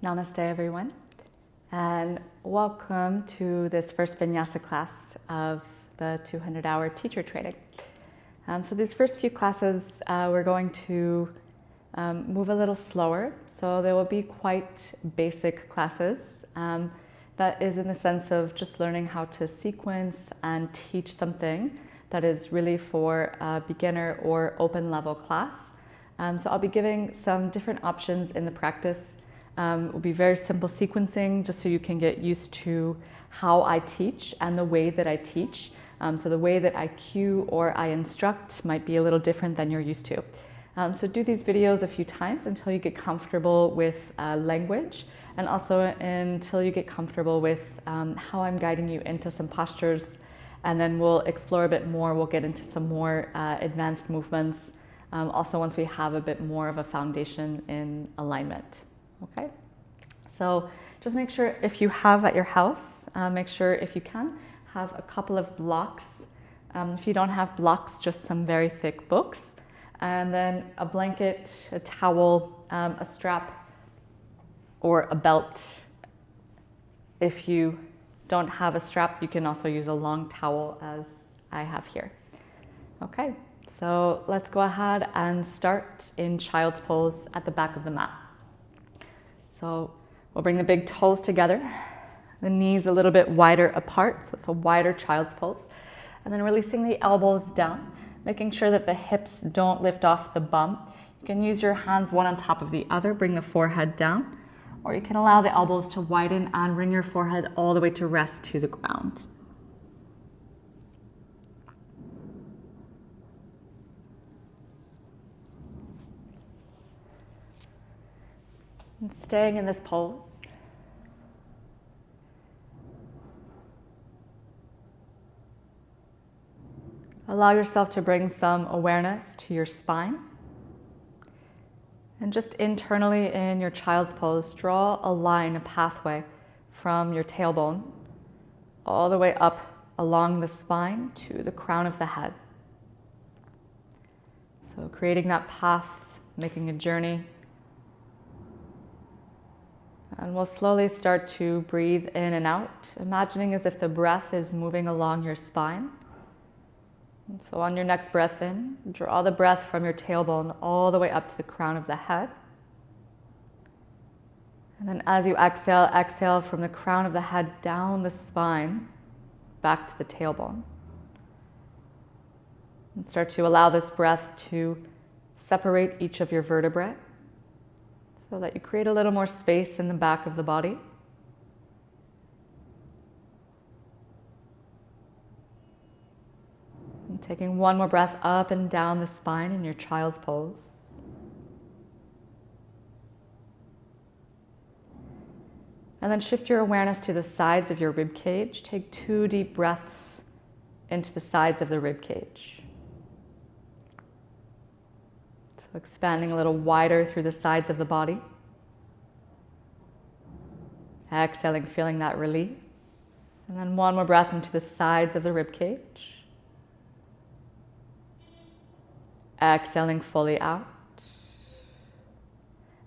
Namaste everyone, and welcome to this first Vinyasa class of the 200-hour teacher training. So these first few classes we're going to move a little slower, so they will be quite basic classes. That is in the sense of just learning how to sequence and teach something that is really for a beginner or open level class. So I'll be giving some different options in the practice. It will be very simple sequencing just so you can get used to how I teach and the way that I teach. So the way that I cue or I instruct might be a little different than you're used to. So do these videos a few times until you get comfortable with language, and also until you get comfortable with how I'm guiding you into some postures, and then we'll explore a bit more. We'll get into some more advanced movements also once we have a bit more of a foundation in alignment. Okay, so just make sure if you have at your house, make sure if you can have a couple of blocks. If you don't have blocks, just some very thick books, and then a blanket, a towel, a strap, or a belt. If you don't have a strap, you can also use a long towel as I have here. Okay, so let's go ahead and start in child's pose at the back of the mat. So we'll bring the big toes together, the knees a little bit wider apart, so it's a wider child's pose. And then releasing the elbows down, making sure that the hips don't lift off the bum. You can use your hands one on top of the other, bring the forehead down, or you can allow the elbows to widen and bring your forehead all the way to rest to the ground. And staying in this pose, allow yourself to bring some awareness to your spine. And just internally in your child's pose, draw a line, a pathway from your tailbone all the way up along the spine to the crown of the head. So creating that path, making a journey. And we'll slowly start to breathe in and out, imagining as if the breath is moving along your spine. And so on your next breath in, draw the breath from your tailbone all the way up to the crown of the head. And then as you exhale, exhale from the crown of the head down the spine, back to the tailbone. And start to allow this breath to separate each of your vertebrae, so that you create a little more space in the back of the body. And taking one more breath up and down the spine in your child's pose. And then shift your awareness to the sides of your rib cage. Take 2 deep breaths into the sides of the rib cage. So expanding a little wider through the sides of the body. Exhaling, feeling that release. And then one more breath into the sides of the rib cage. Exhaling fully out.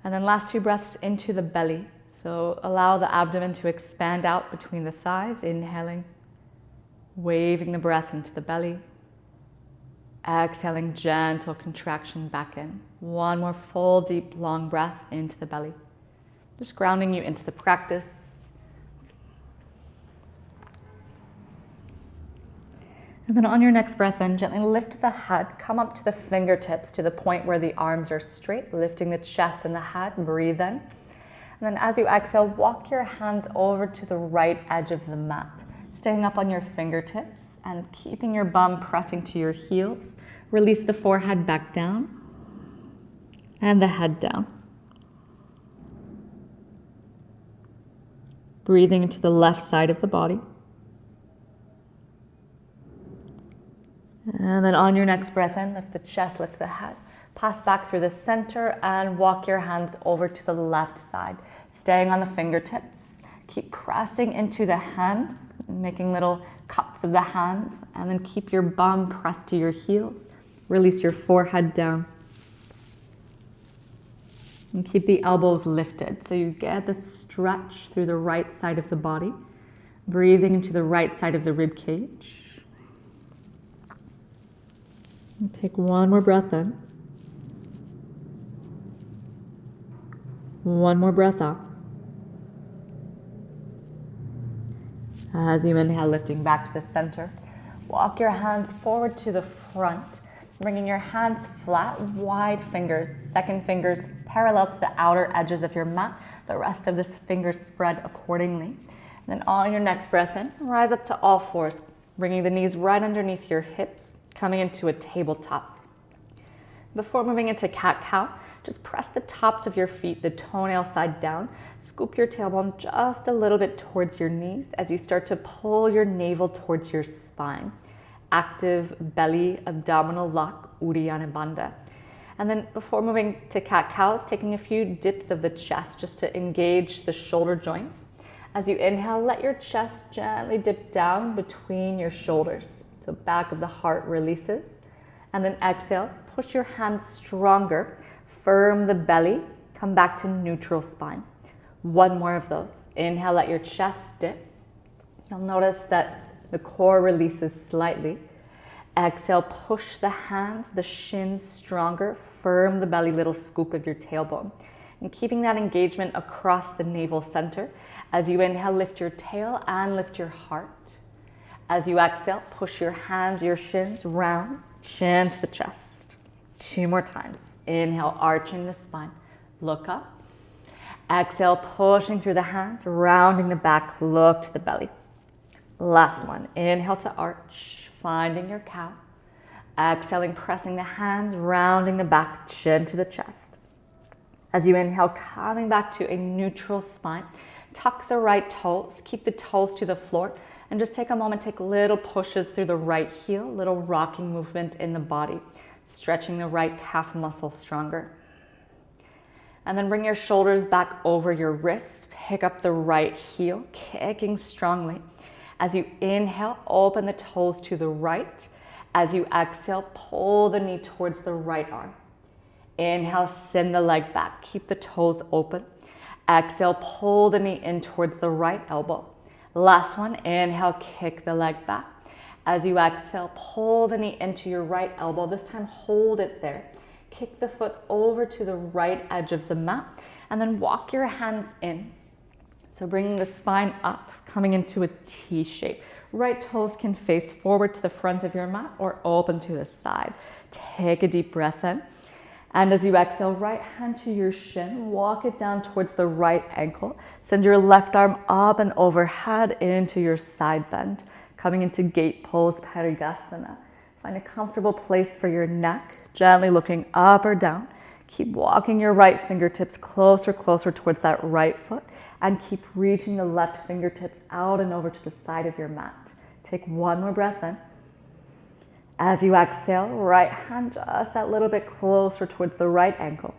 And then last 2 breaths into the belly. So allow the abdomen to expand out between the thighs, inhaling, waving the breath into the belly. Exhaling, gentle contraction back in. One more full, deep, long breath into the belly. Just grounding you into the practice. And then on your next breath in, gently lift the head, come up to the fingertips to the point where the arms are straight, lifting the chest and the head, breathe in. And then as you exhale, walk your hands over to the right edge of the mat, staying up on your fingertips and keeping your bum pressing to your heels. Release the forehead back down and the head down. Breathing into the left side of the body. And then on your next breath in, lift the chest, lift the head. Pass back through the center and walk your hands over to the left side. Staying on the fingertips. Keep pressing into the hands, making little cups of the hands, and then keep your bum pressed to your heels. Release your forehead down. And keep the elbows lifted so you get the stretch through the right side of the body, breathing into the right side of the rib cage. And take one more breath in. One more breath out. As you inhale, lifting back to the center, walk your hands forward to the front, bringing your hands flat, wide fingers, second fingers parallel to the outer edges of your mat, the rest of this fingers spread accordingly. And then on your next breath in, rise up to all fours, bringing the knees right underneath your hips, coming into a tabletop. Before moving into cat-cow, just press the tops of your feet, the toenail side down. Scoop your tailbone just a little bit towards your knees as you start to pull your navel towards your spine. Active belly abdominal lock, Uddiyana Bandha. And then before moving to cat-cows, taking a few dips of the chest just to engage the shoulder joints. As you inhale, let your chest gently dip down between your shoulders. So back of the heart releases. And then exhale, push your hands stronger. Firm the belly, come back to neutral spine. One more of those. Inhale, let your chest dip. You'll notice that the core releases slightly. Exhale, push the hands, the shins stronger. Firm the belly, little scoop of your tailbone. And keeping that engagement across the navel center. As you inhale, lift your tail and lift your heart. As you exhale, push your hands, your shins round, chin to the chest. 2 more times. Inhale, arching the spine. Look up. Exhale, pushing through the hands, rounding the back, look to the belly. Last one. Inhale to arch, finding your cow. Exhaling, pressing the hands, rounding the back, chin to the chest. As you inhale, coming back to a neutral spine. Tuck the right toes, keep the toes to the floor, and just take a moment, take little pushes through the right heel, little rocking movement in the body. Stretching the right calf muscle stronger. And then bring your shoulders back over your wrists. Pick up the right heel, kicking strongly. As you inhale, open the toes to the right. As you exhale, pull the knee towards the right arm. Inhale, send the leg back. Keep the toes open. Exhale, pull the knee in towards the right elbow. Last one, inhale, kick the leg back. As you exhale, pull the knee into your right elbow. This time, hold it there. Kick the foot over to the right edge of the mat, and then walk your hands in. So bringing the spine up, coming into a T shape. Right toes can face forward to the front of your mat or open to the side. Take a deep breath in. And as you exhale, right hand to your shin, walk it down towards the right ankle. Send your left arm up and overhead into your side bend. Coming into gate pose, Parigasana. Find a comfortable place for your neck, gently looking up or down. Keep walking your right fingertips closer towards that right foot, and keep reaching the left fingertips out and over to the side of your mat. Take one more breath in. As you exhale, right hand just that little bit closer towards the right ankle.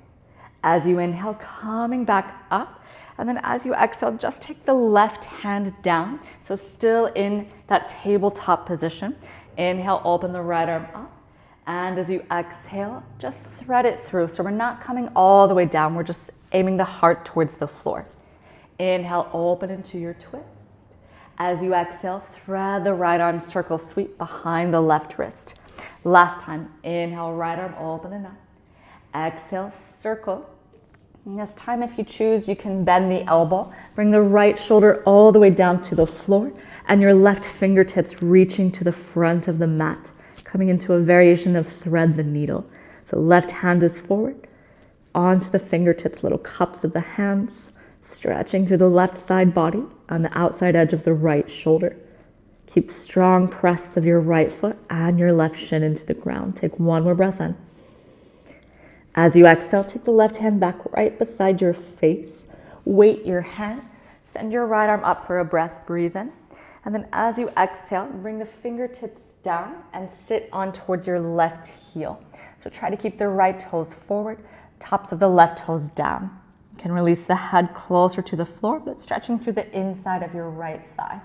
As you inhale, coming back up. And then as you exhale, just take the left hand down. So still in that tabletop position. Inhale, open the right arm up. And as you exhale, just thread it through. So we're not coming all the way down. We're just aiming the heart towards the floor. Inhale, open into your twist. As you exhale, thread the right arm circle sweep behind the left wrist. Last time, inhale, right arm open and up. Exhale, circle. And this time, if you choose, you can bend the elbow. Bring the right shoulder all the way down to the floor and your left fingertips reaching to the front of the mat, coming into a variation of thread the needle. So left hand is forward, onto the fingertips, little cups of the hands, stretching through the left side body on the outside edge of the right shoulder. Keep strong press of your right foot and your left shin into the ground. Take one more breath in. As you exhale, take the left hand back right beside your face. Weight your hand. Send your right arm up for a breath. Breathe in. And then as you exhale, bring the fingertips down and sit on towards your left heel. So try to keep the right toes forward, tops of the left toes down. You can release the head closer to the floor, but stretching through the inside of your right thigh.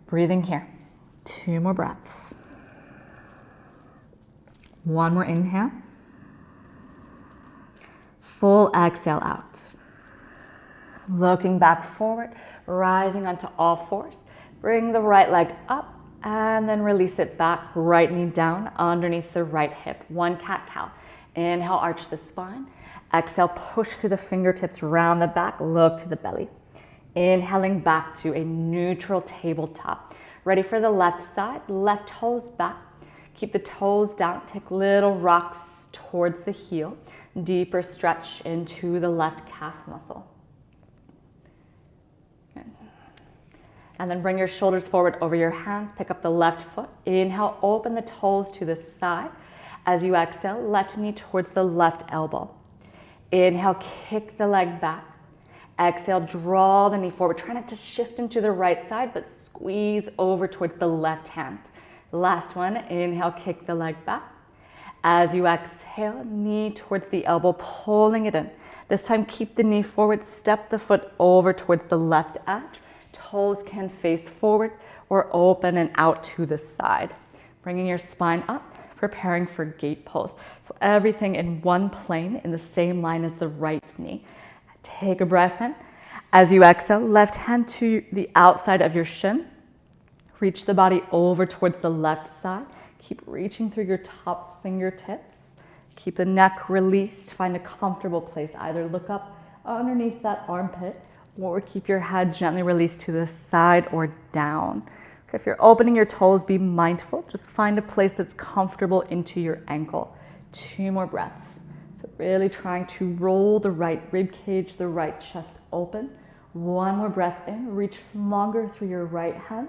Breathing here. 2 more breaths. One more inhale. Full exhale out. Looking back forward, rising onto all fours. Bring the right leg up and then release it back. Right knee down underneath the right hip. One cat-cow. Inhale, arch the spine. Exhale, push through the fingertips, round the back, look to the belly. Inhaling back to a neutral tabletop. Ready for the left side, left toes back. Keep the toes down, take little rocks towards the heel. Deeper stretch into the left calf muscle. Good. And then bring your shoulders forward over your hands, pick up the left foot. Inhale, open the toes to the side. As you exhale, left knee towards the left elbow. Inhale, kick the leg back. Exhale, draw the knee forward. Try not to shift into the right side, but squeeze over towards the left hand. Last one, inhale, kick the leg back. As you exhale, knee towards the elbow, pulling it in. This time, keep the knee forward, step the foot over towards the left edge. Toes can face forward or open and out to the side. Bringing your spine up, preparing for gate pose. So everything in one plane in the same line as the right knee. Take a breath in. As you exhale, left hand to the outside of your shin. Reach the body over towards the left side. Keep reaching through your top fingertips. Keep the neck released. Find a comfortable place. Either look up underneath that armpit or keep your head gently released to the side or down. Okay, if you're opening your toes, be mindful. Just find a place that's comfortable into your ankle. 2 more breaths. So really trying to roll the right rib cage, the right chest open. 1 more breath in. Reach longer through your right hand.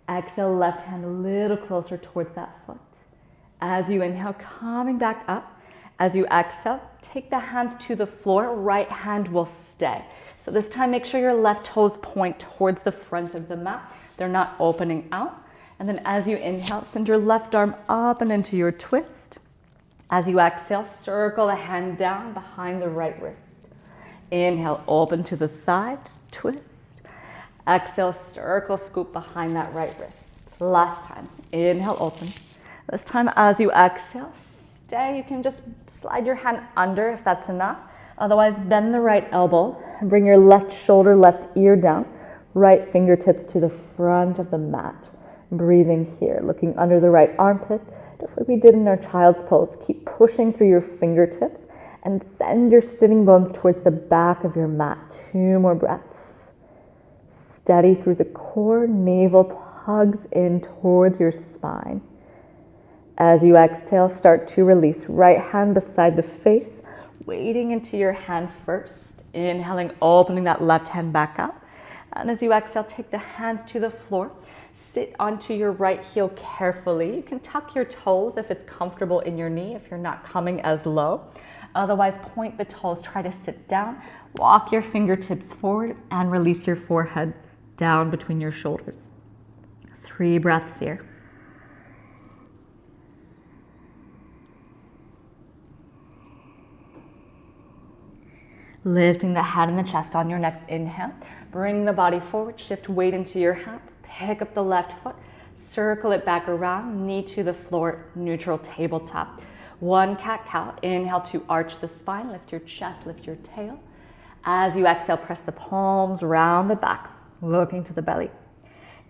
Exhale, left hand a little closer towards that foot. As you inhale, coming back up. As you exhale, take the hands to the floor. Right hand will stay. So this time, make sure your left toes point towards the front of the mat. They're not opening out. And then as you inhale, send your left arm up and into your twist. As you exhale, circle the hand down behind the right wrist. Inhale, open to the side, twist. Exhale, circle, scoop behind that right wrist. Last time, inhale, open. This time, as you exhale, stay. You can just slide your hand under if that's enough. Otherwise, bend the right elbow and bring your left shoulder, left ear down. Right fingertips to the front of the mat. Breathing here, looking under the right armpit, just like we did in our child's pose. Keep pushing through your fingertips and send your sitting bones towards the back of your mat. 2 more breaths. Steady through the core, navel hugs in towards your spine. As you exhale, start to release. Right hand beside the face, weighting into your hand first. Inhaling, opening that left hand back up. And as you exhale, take the hands to the floor. Sit onto your right heel carefully. You can tuck your toes if it's comfortable in your knee, if you're not coming as low. Otherwise, point the toes, try to sit down. Walk your fingertips forward and release your forehead down between your shoulders. 3 breaths here. Lifting the head and the chest on your next inhale. Bring the body forward, shift weight into your hands. Pick up the left foot, circle it back around, knee to the floor, neutral tabletop. 1 cat-cow. Inhale to arch the spine, lift your chest, lift your tail. As you exhale, press the palms round the back, looking to the belly.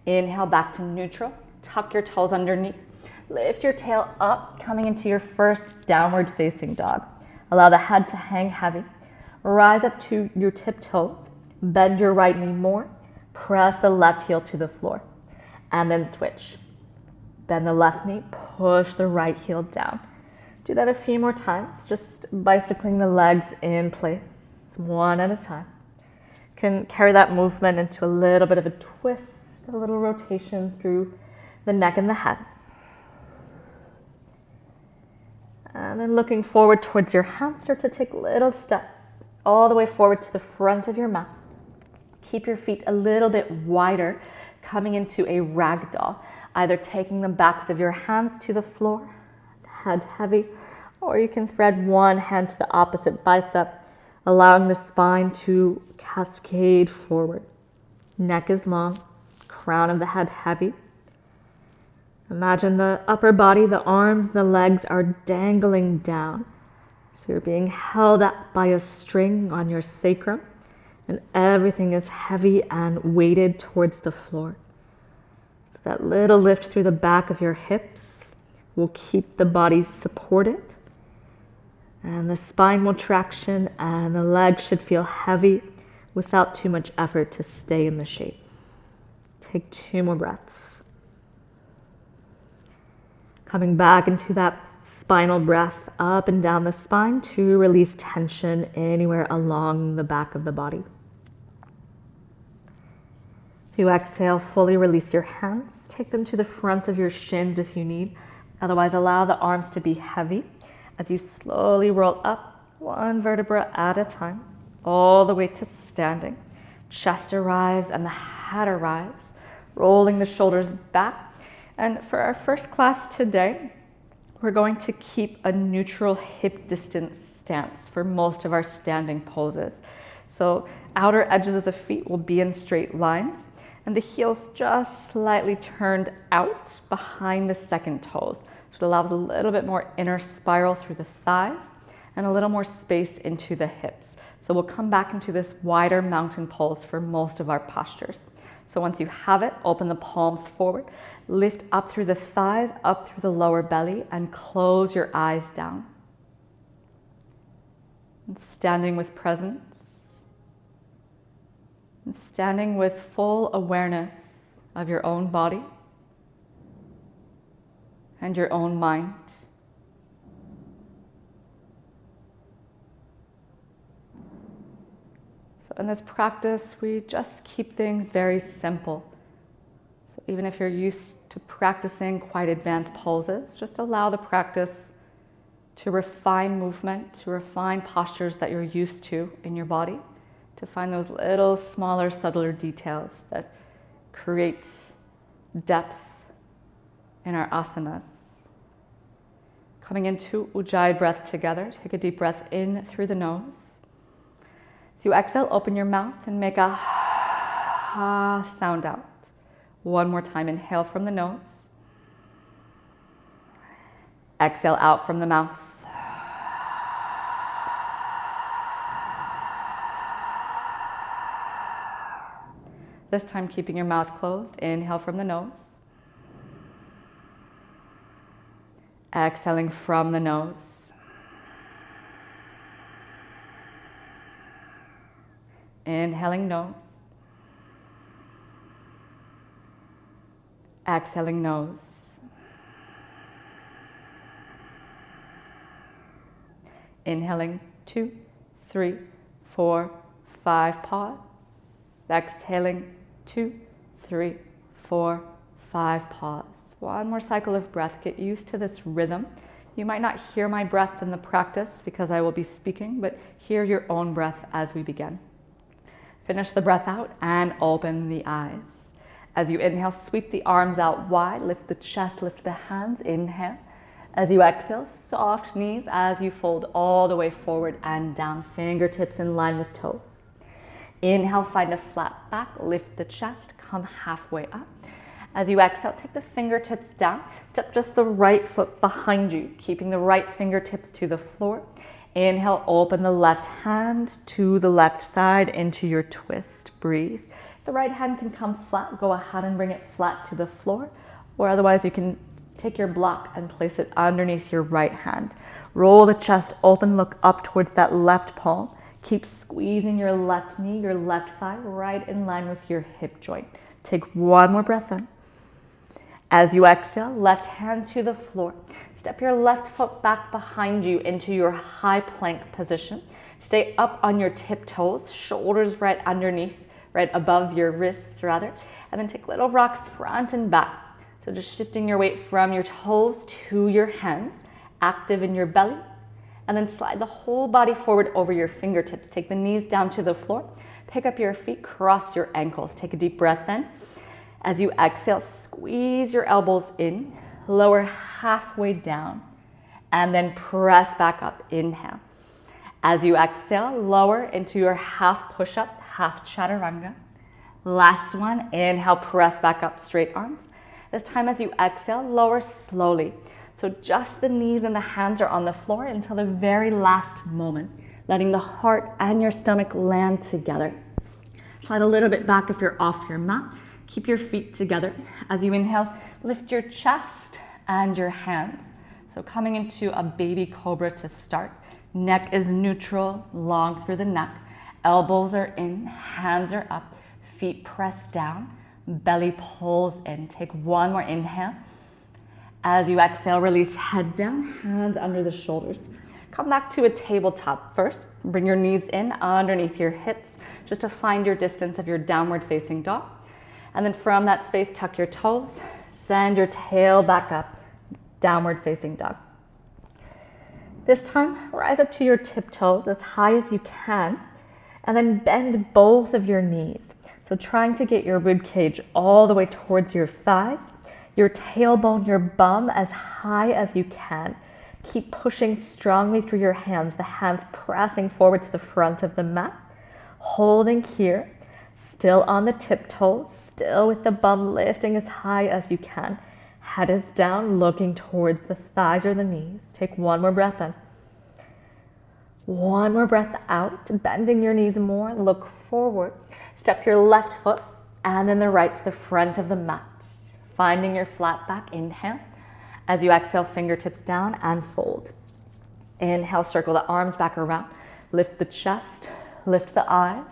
Inhale back to neutral. Tuck your toes underneath. Lift your tail up, coming into your first downward facing dog. Allow the head to hang heavy. Rise up to your tiptoes. Bend your right knee more. Press the left heel to the floor. And then switch. Bend the left knee, push the right heel down. Do that a few more times, just bicycling the legs in place, one at a time. Can carry that movement into a little bit of a twist, a little rotation through the neck and the head. And then looking forward towards your hands, start to take little steps all the way forward to the front of your mat. Keep your feet a little bit wider, coming into a ragdoll, either taking the backs of your hands to the floor, head heavy, or you can thread one hand to the opposite bicep, allowing the spine to cascade forward. Neck is long, crown of the head heavy. Imagine the upper body, the arms, the legs are dangling down. So You're being held up by a string on your sacrum, and everything is heavy and weighted towards the floor. So that little lift through the back of your hips will keep the body supported, and the spine will traction, and the legs should feel heavy without too much effort to stay in the shape. Take 2 more breaths. Coming back into that spinal breath up and down the spine to release tension anywhere along the back of the body. As you exhale, fully release your hands. Take them to the fronts of your shins if you need. Otherwise, allow the arms to be heavy as you slowly roll up 1 vertebra at a time, all the way to standing. Chest arrives and the head arrives, rolling the shoulders back. And for our first class today, we're going to keep a neutral hip distance stance for most of our standing poses. So outer edges of the feet will be in straight lines, and the heels just slightly turned out behind the second toes. So it allows a little bit more inner spiral through the thighs and a little more space into the hips. So we'll come back into this wider mountain pose for most of our postures. So once you have it, open the palms forward, lift up through the thighs, up through the lower belly, and close your eyes down. And standing with presence, and standing with full awareness of your own body and your own mind. So in this practice, we just keep things very simple. So even if you're used to practicing quite advanced poses, just allow the practice to refine movement, to refine postures that you're used to in your body, to find those little smaller, subtler details that create depth in our asanas. Coming into Ujjayi breath together, take a deep breath in through the nose. As you exhale, open your mouth and make a ha sound out. 1 more time, inhale from the nose. Exhale out from the mouth. This time, keeping your mouth closed, inhale from the nose. Exhaling from the nose. Inhaling nose. Exhaling nose. Inhaling 2, 3, 4, 5, pause. Exhaling 2, 3, 4, 5, pause. 1 more cycle of breath. Get used to this rhythm. You might not hear my breath in the practice because I will be speaking, but hear your own breath as we begin. Finish the breath out and open the eyes. As you inhale, sweep the arms out wide, lift the chest, lift the hands, inhale. As you exhale, soft knees as you fold all the way forward and down, fingertips in line with toes. Inhale, find a flat back, lift the chest, come halfway up. As you exhale, take the fingertips down, step just the right foot behind you, keeping the right fingertips to the floor. Inhale, open the left hand to the left side into your twist. Breathe. The right hand can come flat. Go ahead and bring it flat to the floor, or otherwise you can take your block and place it underneath your right hand. Roll the chest open, look up towards that left palm. Keep squeezing your left knee, your left thigh, right in line with your hip joint. Take 1 more breath in. As you exhale, left hand to the floor. Step your left foot back behind you into your high plank position. Stay up on your tiptoes, shoulders right underneath, right above your wrists rather. And then take little rocks front and back. So just shifting your weight from your toes to your hands, active in your belly. And then slide the whole body forward over your fingertips. Take the knees down to the floor. Pick up your feet, cross your ankles. Take a deep breath in. As you exhale, squeeze your elbows in, lower halfway down, and then press back up. Inhale. As you exhale, lower into your half push-up, half chaturanga. Last one, inhale, press back up, straight arms. This time as you exhale, lower slowly. So just the knees and the hands are on the floor until the very last moment, letting the heart and your stomach land together. Slide a little bit back if you're off your mat. Keep your feet together. As you inhale, lift your chest and your hands. So coming into a baby cobra to start. Neck is neutral, long through the neck. Elbows are in, hands are up, feet press down, belly pulls in. Take one more inhale. As you exhale, release head down, hands under the shoulders. Come back to a tabletop first. Bring your knees in underneath your hips just to find your distance of your downward facing dog. And then from that space, tuck your toes, send your tail back up, downward facing dog. This time, rise up to your tiptoes as high as you can, and then bend both of your knees. So trying to get your rib cage all the way towards your thighs, your tailbone, your bum as high as you can. Keep pushing strongly through your hands, the hands pressing forward to the front of the mat. Holding here, still on the tiptoes, still with the bum lifting as high as you can. Head is down, looking towards the thighs or the knees. Take one more breath in. One more breath out, bending your knees more. Look forward. Step your left foot and then the right to the front of the mat. Finding your flat back, inhale. As you exhale, fingertips down and fold. Inhale, circle the arms back around. Lift the chest, lift the eyes.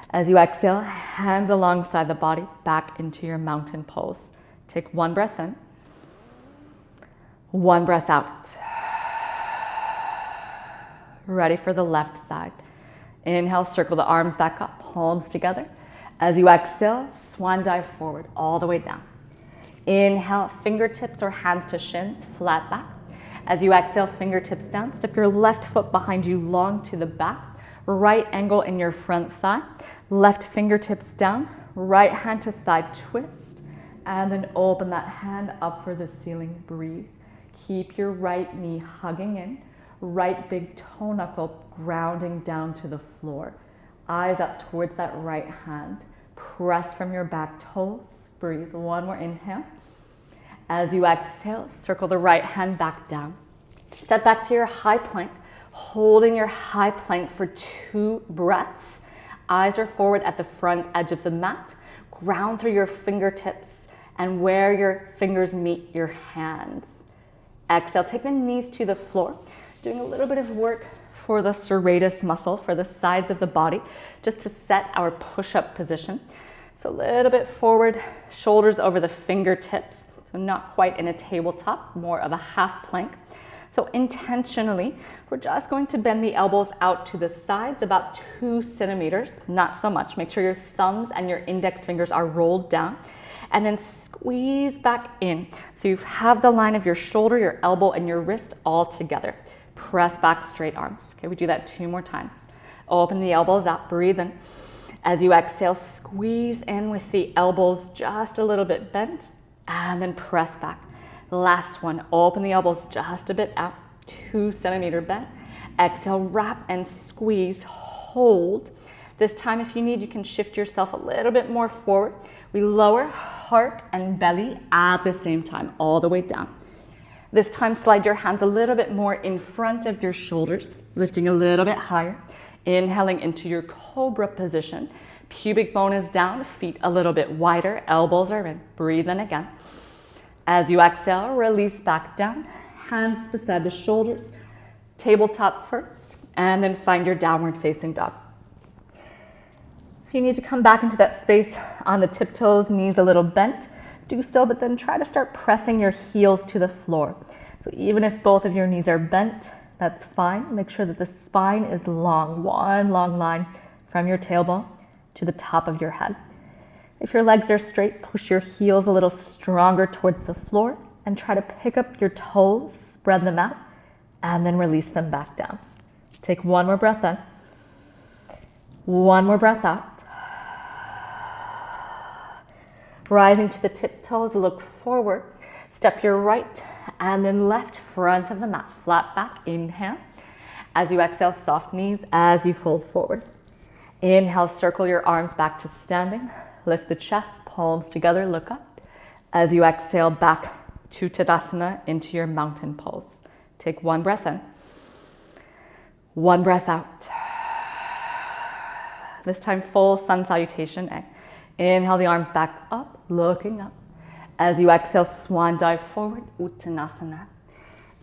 As you exhale, hands alongside the body, back into your mountain pose. Take one breath in. One breath out. Ready for the left side. Inhale, circle the arms back up, palms together. As you exhale, swan dive forward, all the way down. Inhale, fingertips or hands to shins, flat back. As you exhale, fingertips down, step your left foot behind you, long to the back. Right angle in your front thigh. Left fingertips down, right hand to thigh twist, and then open that hand up for the ceiling, breathe. Keep your right knee hugging in, right big toe knuckle grounding down to the floor. Eyes up towards that right hand. Press from your back toes, breathe. One more inhale. As you exhale, circle the right hand back down. Step back to your high plank, holding your high plank for 2 breaths. Eyes are forward at the front edge of the mat. Ground through your fingertips and where your fingers meet your hands. Exhale, take the knees to the floor. Doing a little bit of work for the serratus muscle, for the sides of the body, just to set our push-up position. So a little bit forward, shoulders over the fingertips. So not quite in a tabletop, more of a half plank. So intentionally, we're just going to bend the elbows out to the sides about 2 centimeters, not so much. Make sure your thumbs and your index fingers are rolled down, and then squeeze back in. So you have the line of your shoulder, your elbow, and your wrist all together. Press back, straight arms. Okay, we do that 2 more times. Open the elbows up, breathe in. As you exhale, squeeze in with the elbows just a little bit bent, and then press back. Last one, open the elbows just a bit out, 2 centimeter bend. Exhale, wrap and squeeze, hold. This time, if you need, you can shift yourself a little bit more forward. We lower heart and belly at the same time, all the way down. This time, slide your hands a little bit more in front of your shoulders, lifting a little bit higher. Inhaling into your cobra position. Pubic bone is down, feet a little bit wider, elbows are in. Breathe in again. As you exhale, release back down, hands beside the shoulders, tabletop first, and then find your downward facing dog. If you need to come back into that space on the tiptoes, knees a little bent, do so, but then try to start pressing your heels to the floor. So even if both of your knees are bent, that's fine. Make sure that the spine is long, one long line from your tailbone to the top of your head. If your legs are straight, push your heels a little stronger towards the floor and try to pick up your toes, spread them out, and then release them back down. Take one more breath in. One more breath out. Rising to the tiptoes, look forward. Step your right and then left front of the mat, flat back, inhale. As you exhale, soft knees as you fold forward. Inhale, circle your arms back to standing. Lift the chest, palms together, look up. As you exhale, back to Tadasana, into your mountain pose. Take one breath in, one breath out. This time, full sun salutation. Inhale the arms back up, looking up. As you exhale, swan dive forward, Uttanasana.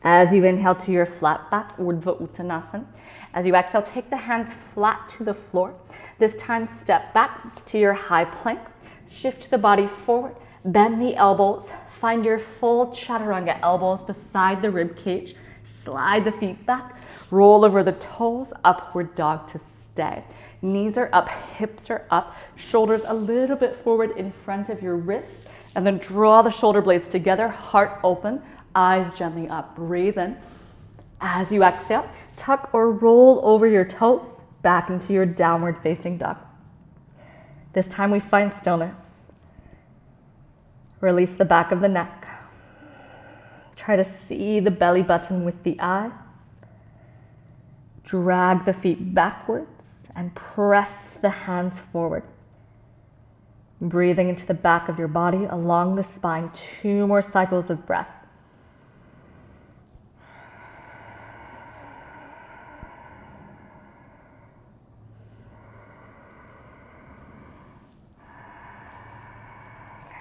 As you inhale to your flat back, Urdhva Uttanasana. As you exhale, take the hands flat to the floor. This time, step back to your high plank. Shift the body forward, bend the elbows. Find your full chaturanga, elbows beside the rib cage. Slide the feet back, roll over the toes, upward dog to stay. Knees are up, hips are up, shoulders a little bit forward in front of your wrists, and then draw the shoulder blades together, heart open, eyes gently up. Breathe in. As you exhale, tuck or roll over your toes, back into your downward facing dog. This time we find stillness. Release the back of the neck. Try to see the belly button with the eyes. Drag the feet backwards and press the hands forward. Breathing into the back of your body along the spine. 2 more cycles of breath.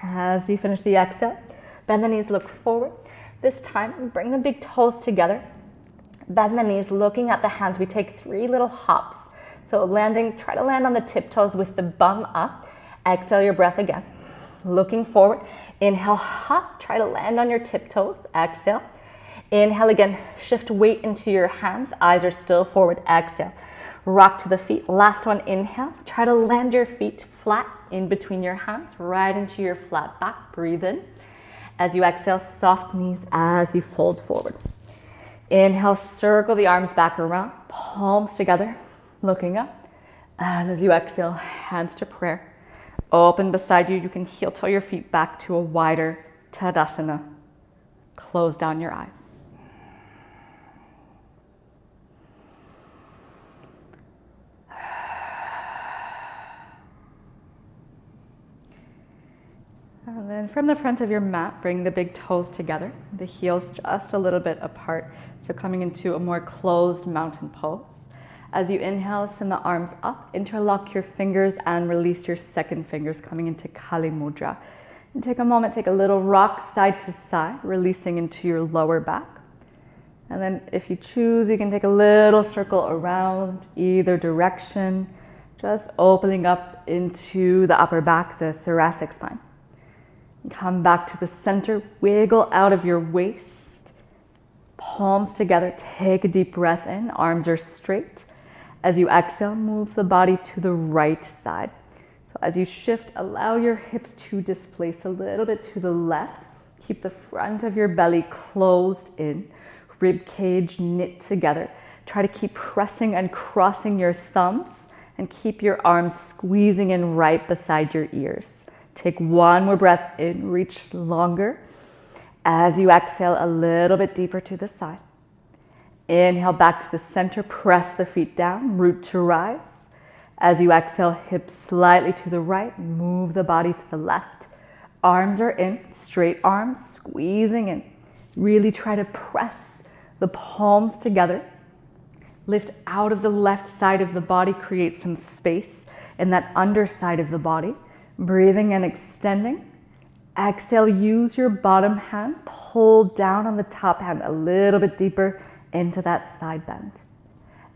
As you finish the exhale, bend the knees, look forward. This time, bring the big toes together. Bend the knees, looking at the hands. We take 3 little hops. So try to land on the tiptoes with the bum up. Exhale your breath again. Looking forward. Inhale, hop. Try to land on your tiptoes. Exhale. Inhale again. Shift weight into your hands. Eyes are still forward. Exhale. Rock to the feet. Last one, inhale. Try to land your feet flat in between your hands, right into your flat back. Breathe in. As you exhale, soft knees as you fold forward. Inhale, circle the arms back around, palms together, looking up. And as you exhale, hands to prayer. Open beside you. You can heel toe your feet back to a wider Tadasana. Close down your eyes. And then from the front of your mat, bring the big toes together, the heels just a little bit apart. So coming into a more closed mountain pose. As you inhale, send the arms up, interlock your fingers and release your second fingers, coming into Kali Mudra. And take a moment, take a little rock side to side, releasing into your lower back. And then if you choose, you can take a little circle around either direction, just opening up into the upper back, the thoracic spine. Come back to the center, wiggle out of your waist, palms together, take a deep breath in, arms are straight. As you exhale, move the body to the right side. So as you shift, allow your hips to displace a little bit to the left. Keep the front of your belly closed in, rib cage knit together. Try to keep pressing and crossing your thumbs and keep your arms squeezing in right beside your ears. Take 1 more breath in, reach longer. As you exhale, a little bit deeper to the side. Inhale back to the center, press the feet down, root to rise. As you exhale, hips slightly to the right, move the body to the left. Arms are in, straight arms, squeezing in. Really try to press the palms together. Lift out of the left side of the body, create some space in that underside of the body. Breathing and extending. Exhale, use your bottom hand, pull down on the top hand a little bit deeper into that side bend.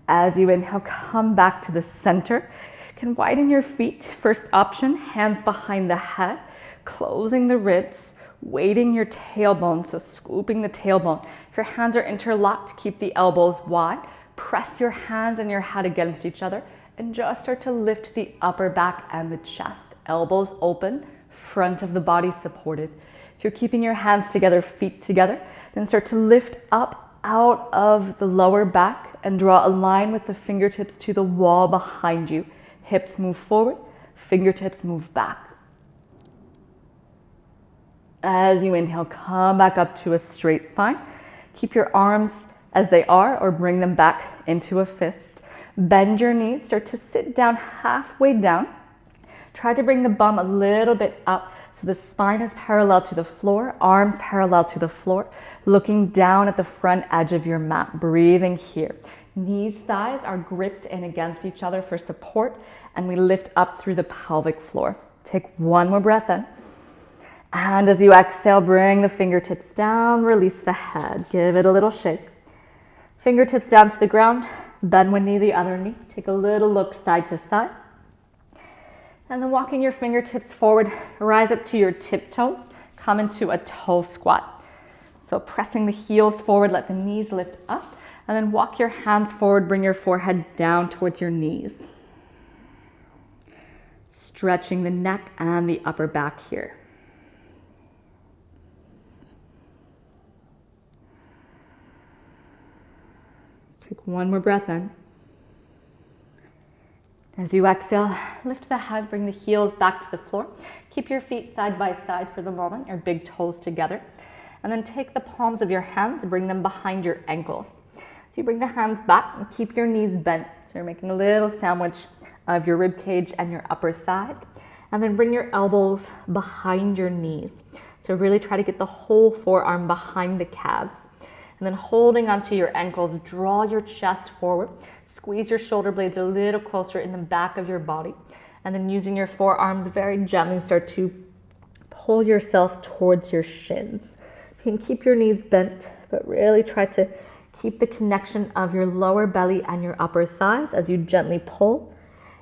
As you inhale, come back to the center. You can widen your feet. First option, hands behind the head, closing the ribs, weighting your tailbone, so scooping the tailbone. If your hands are interlocked, keep the elbows wide. Press your hands and your head against each other and just start to lift the upper back and the chest. Elbows open, front of the body supported. If you're keeping your hands together, feet together, then start to lift up out of the lower back and draw a line with the fingertips to the wall behind you. Hips move forward, fingertips move back. As you inhale, come back up to a straight spine. Keep your arms as they are or bring them back into a fist. Bend your knees, start to sit down halfway down. Try to bring the bum a little bit up So the spine is parallel to the floor, arms parallel to the floor, looking down at the front edge of your mat, breathing here. Knees, thighs are gripped in against each other for support, and we lift up through the pelvic floor. Take one more breath in. And as you exhale, bring the fingertips down, release the head. Give it a little shake. Fingertips down to the ground, bend one knee, the other knee. Take a little look side to side. And then walking your fingertips forward, rise up to your tiptoes, come into a toe squat. So pressing the heels forward, let the knees lift up, and then walk your hands forward, bring your forehead down towards your knees. Stretching the neck and the upper back here. Take one more breath in. As you exhale, lift the head, bring the heels back to the floor. Keep your feet side by side for the moment, your big toes together. And then take the palms of your hands, bring them behind your ankles. So you bring the hands back and keep your knees bent. So you're making a little sandwich of your rib cage and your upper thighs. And then bring your elbows behind your knees. So really try to get the whole forearm behind the calves. And then holding onto your ankles, draw your chest forward. Squeeze your shoulder blades a little closer in the back of your body. And then using your forearms very gently, start to pull yourself towards your shins. You can keep your knees bent, but really try to keep the connection of your lower belly and your upper thighs as you gently pull.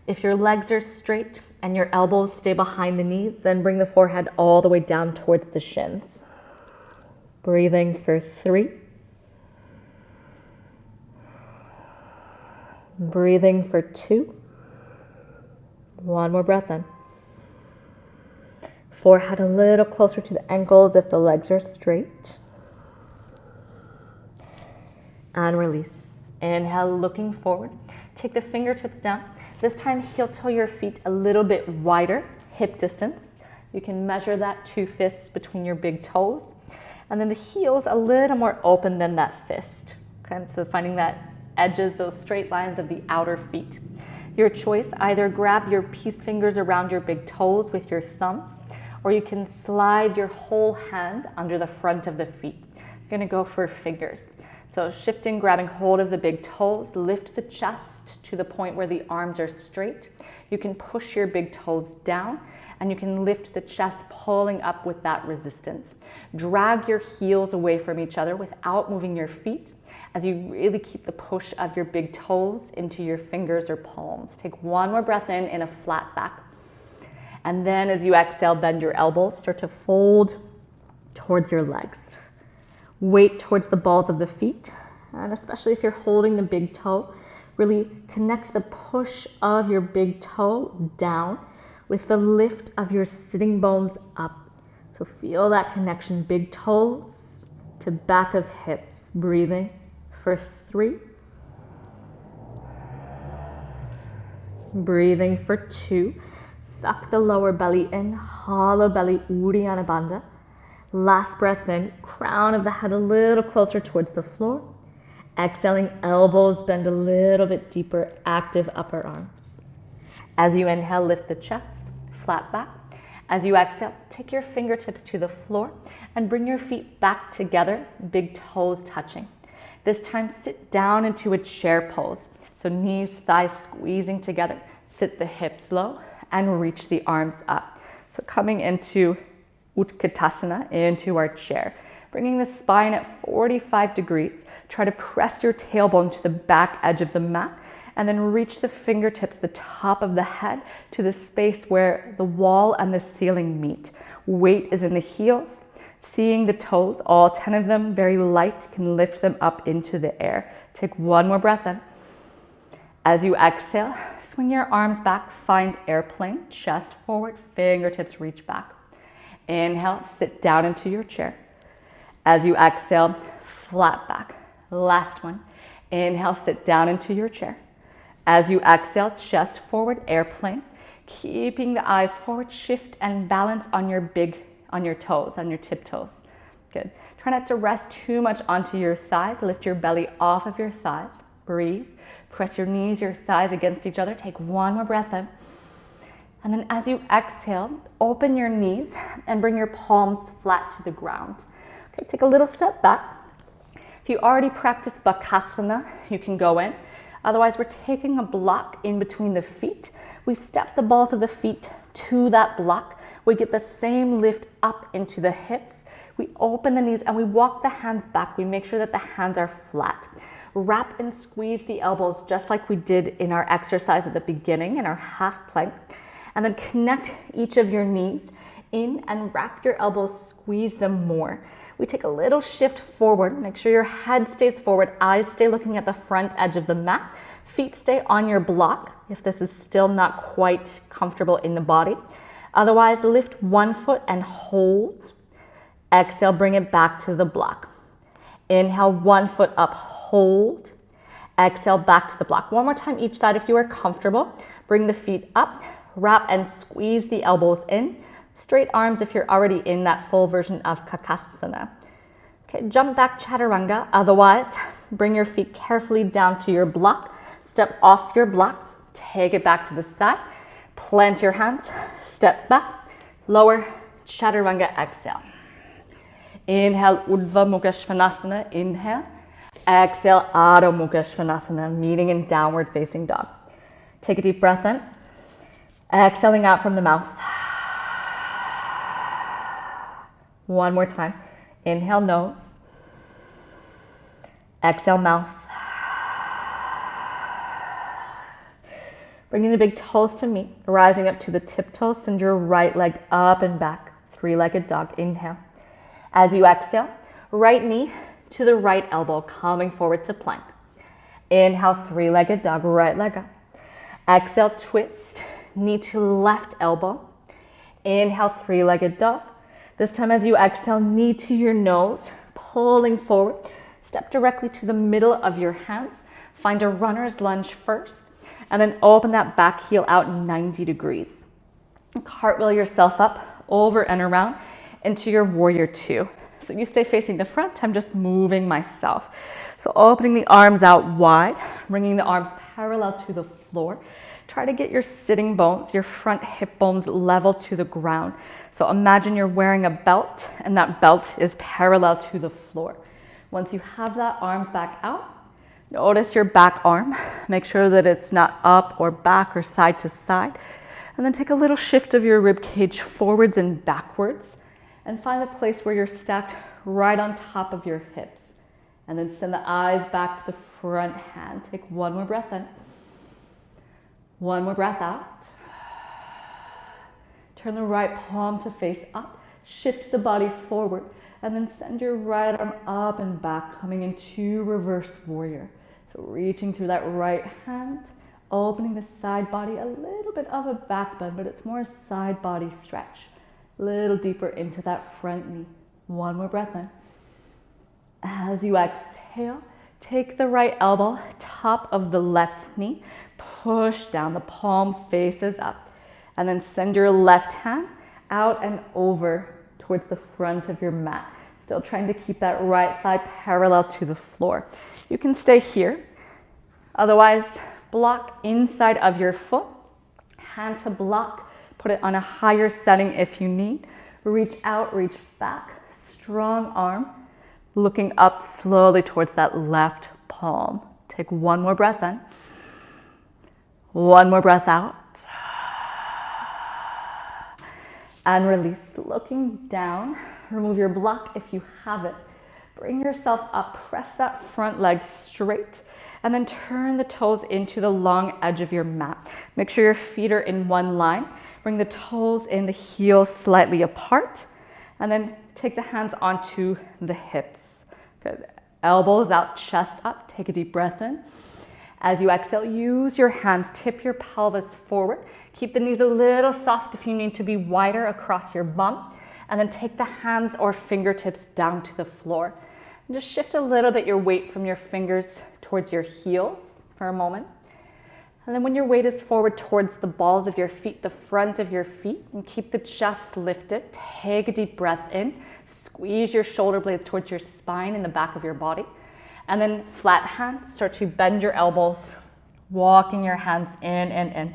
If your legs are straight and your elbows stay behind the knees, then bring the forehead all the way down towards the shins. Breathing for 3. Breathing for 2. One more breath in. Forehead a little closer to the ankles if the legs are straight. And release. Inhale, looking forward. Take the fingertips down. This time, heel toe your feet a little bit wider, hip distance. You can measure that 2 fists between your big toes. And then the heels a little more open than that fist. Okay, so finding that edges, those straight lines of the outer feet. Your choice, either grab your peace fingers around your big toes with your thumbs, or you can slide your whole hand under the front of the feet. You're gonna go for fingers. So shifting, grabbing hold of the big toes, lift the chest to the point where the arms are straight. You can push your big toes down, and you can lift the chest, pulling up with that resistance. Drag your heels away from each other without moving your feet, as you really keep the push of your big toes into your fingers or palms. Take one more breath in a flat back. And then as you exhale, bend your elbows, start to fold towards your legs. Weight towards the balls of the feet, and especially if you're holding the big toe, really connect the push of your big toe down with the lift of your sitting bones up. So feel that connection, big toes to back of hips. Breathing for 3. Breathing for 2. Suck the lower belly in, hollow belly, Uddiyana Bandha. Last breath in, crown of the head a little closer towards the floor. Exhaling, elbows bend a little bit deeper, active upper arms. As you inhale, lift the chest, flat back. As you exhale, take your fingertips to the floor and bring your feet back together, big toes touching. This time, sit down into a chair pose. So knees, thighs squeezing together. Sit the hips low and reach the arms up. So coming into Utkatasana, into our chair. Bringing the spine at 45 degrees. Try to press your tailbone to the back edge of the mat, and then reach the fingertips, the top of the head, to the space where the wall and the ceiling meet. Weight is in the heels. Seeing the toes, all 10 of them, very light, can lift them up into the air. Take one more breath in. As you exhale, swing your arms back, find airplane, chest forward, fingertips reach back. Inhale, sit down into your chair. As you exhale, flat back. Last one. Inhale, sit down into your chair. As you exhale, chest forward, airplane. Keeping the eyes forward, shift and balance on your toes, on your tiptoes. Good. Try not to rest too much onto your thighs. Lift your belly off of your thighs. Breathe. Press your knees, your thighs against each other. Take one more breath in. And then as you exhale, open your knees and bring your palms flat to the ground. Okay, take a little step back. If you already practiced Bakasana, you can go in. Otherwise, we're taking a block in between the feet. We step the balls of the feet to that block. We get the same lift up into the hips. We open the knees and we walk the hands back. We make sure that the hands are flat. Wrap and squeeze the elbows just like we did in our exercise at the beginning in our half plank. And then connect each of your knees in and wrap your elbows, squeeze them more. We take a little shift forward. Make sure your head stays forward, eyes stay looking at the front edge of the mat. Feet stay on your block if this is still not quite comfortable in the body. Otherwise, lift one foot and hold. Exhale, bring it back to the block. Inhale, one foot up, hold. Exhale, back to the block. One more time each side if you are comfortable. Bring the feet up, wrap and squeeze the elbows in. Straight arms if you're already in that full version of Kakasana. Okay, jump back Chaturanga. Otherwise, bring your feet carefully down to your block. Step off your block, take it back to the side. Plant your hands, step back, lower, Chaturanga, exhale. Inhale, Urdhva Mukha Svanasana, inhale. Exhale, Adho Mukha Svanasana, meeting in downward facing dog. Take a deep breath in. Exhaling out from the mouth. One more time. Inhale, nose. Exhale, mouth. Bringing the big toes to meet, rising up to the tiptoes, send your right leg up and back. Three-legged dog, inhale. As you exhale, right knee to the right elbow, coming forward to plank. Inhale, three-legged dog, right leg up. Exhale, twist, knee to left elbow. Inhale, three-legged dog. This time as you exhale, knee to your nose, pulling forward. Step directly to the middle of your hands. Find a runner's lunge first, and then open that back heel out 90 degrees. Cartwheel yourself up, over and around, into your warrior two. So you stay facing the front, I'm just moving myself. So opening the arms out wide, bringing the arms parallel to the floor. Try to get your sitting bones, your front hip bones level to the ground. So imagine you're wearing a belt and that belt is parallel to the floor. Once you have that arms back out, notice your back arm. Make sure that it's not up or back or side to side. And then take a little shift of your rib cage forwards and backwards. And find the place where you're stacked right on top of your hips. And then send the eyes back to the front hand. Take one more breath in. One more breath out. Turn the right palm to face up. Shift the body forward. And then send your right arm up and back, coming into reverse warrior. So reaching through that right hand, opening the side body, a little bit of a back bend, but it's more a side body stretch. A little deeper into that front knee. One more breath in. As you exhale, take the right elbow, top of the left knee, push down, the palm faces up. And then send your left hand out and over towards the front of your mat. Still trying to keep that right thigh parallel to the floor. You can stay here. Otherwise, block inside of your foot. Hand to block. Put it on a higher setting if you need. Reach out, reach back. Strong arm. Looking up slowly towards that left palm. Take one more breath in. One more breath out. And release, looking down. Remove your block if you have it. Bring yourself up, press that front leg straight, and then turn the toes into the long edge of your mat. Make sure your feet are in one line. Bring the toes in, the heels slightly apart, and then take the hands onto the hips. Good. Elbows out, chest up. Take a deep breath in. As you exhale, use your hands, tip your pelvis forward. Keep the knees a little soft if you need to be wider across your bum. And then take the hands or fingertips down to the floor. And just shift a little bit your weight from your fingers towards your heels for a moment. And then when your weight is forward towards the balls of your feet, the front of your feet, and keep the chest lifted, take a deep breath in. Squeeze your shoulder blades towards your spine and the back of your body. And then flat hands, start to bend your elbows, walking your hands in and in.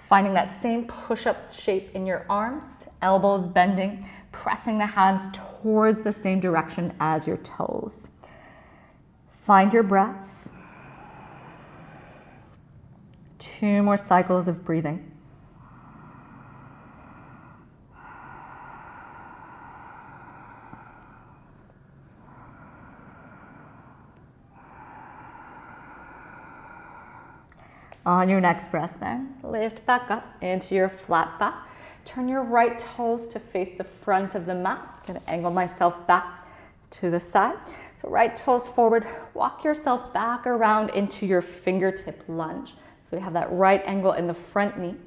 Finding that same push-up shape in your arms, elbows bending, pressing the hands towards the same direction as your toes. Find your breath. 2 more cycles of breathing. On your next breath then, lift back up into your flat back. Turn your right toes to face the front of the mat. I'm going to angle myself back to the side. So right toes forward, walk yourself back around into your fingertip lunge. So we have that right angle in the front knee. And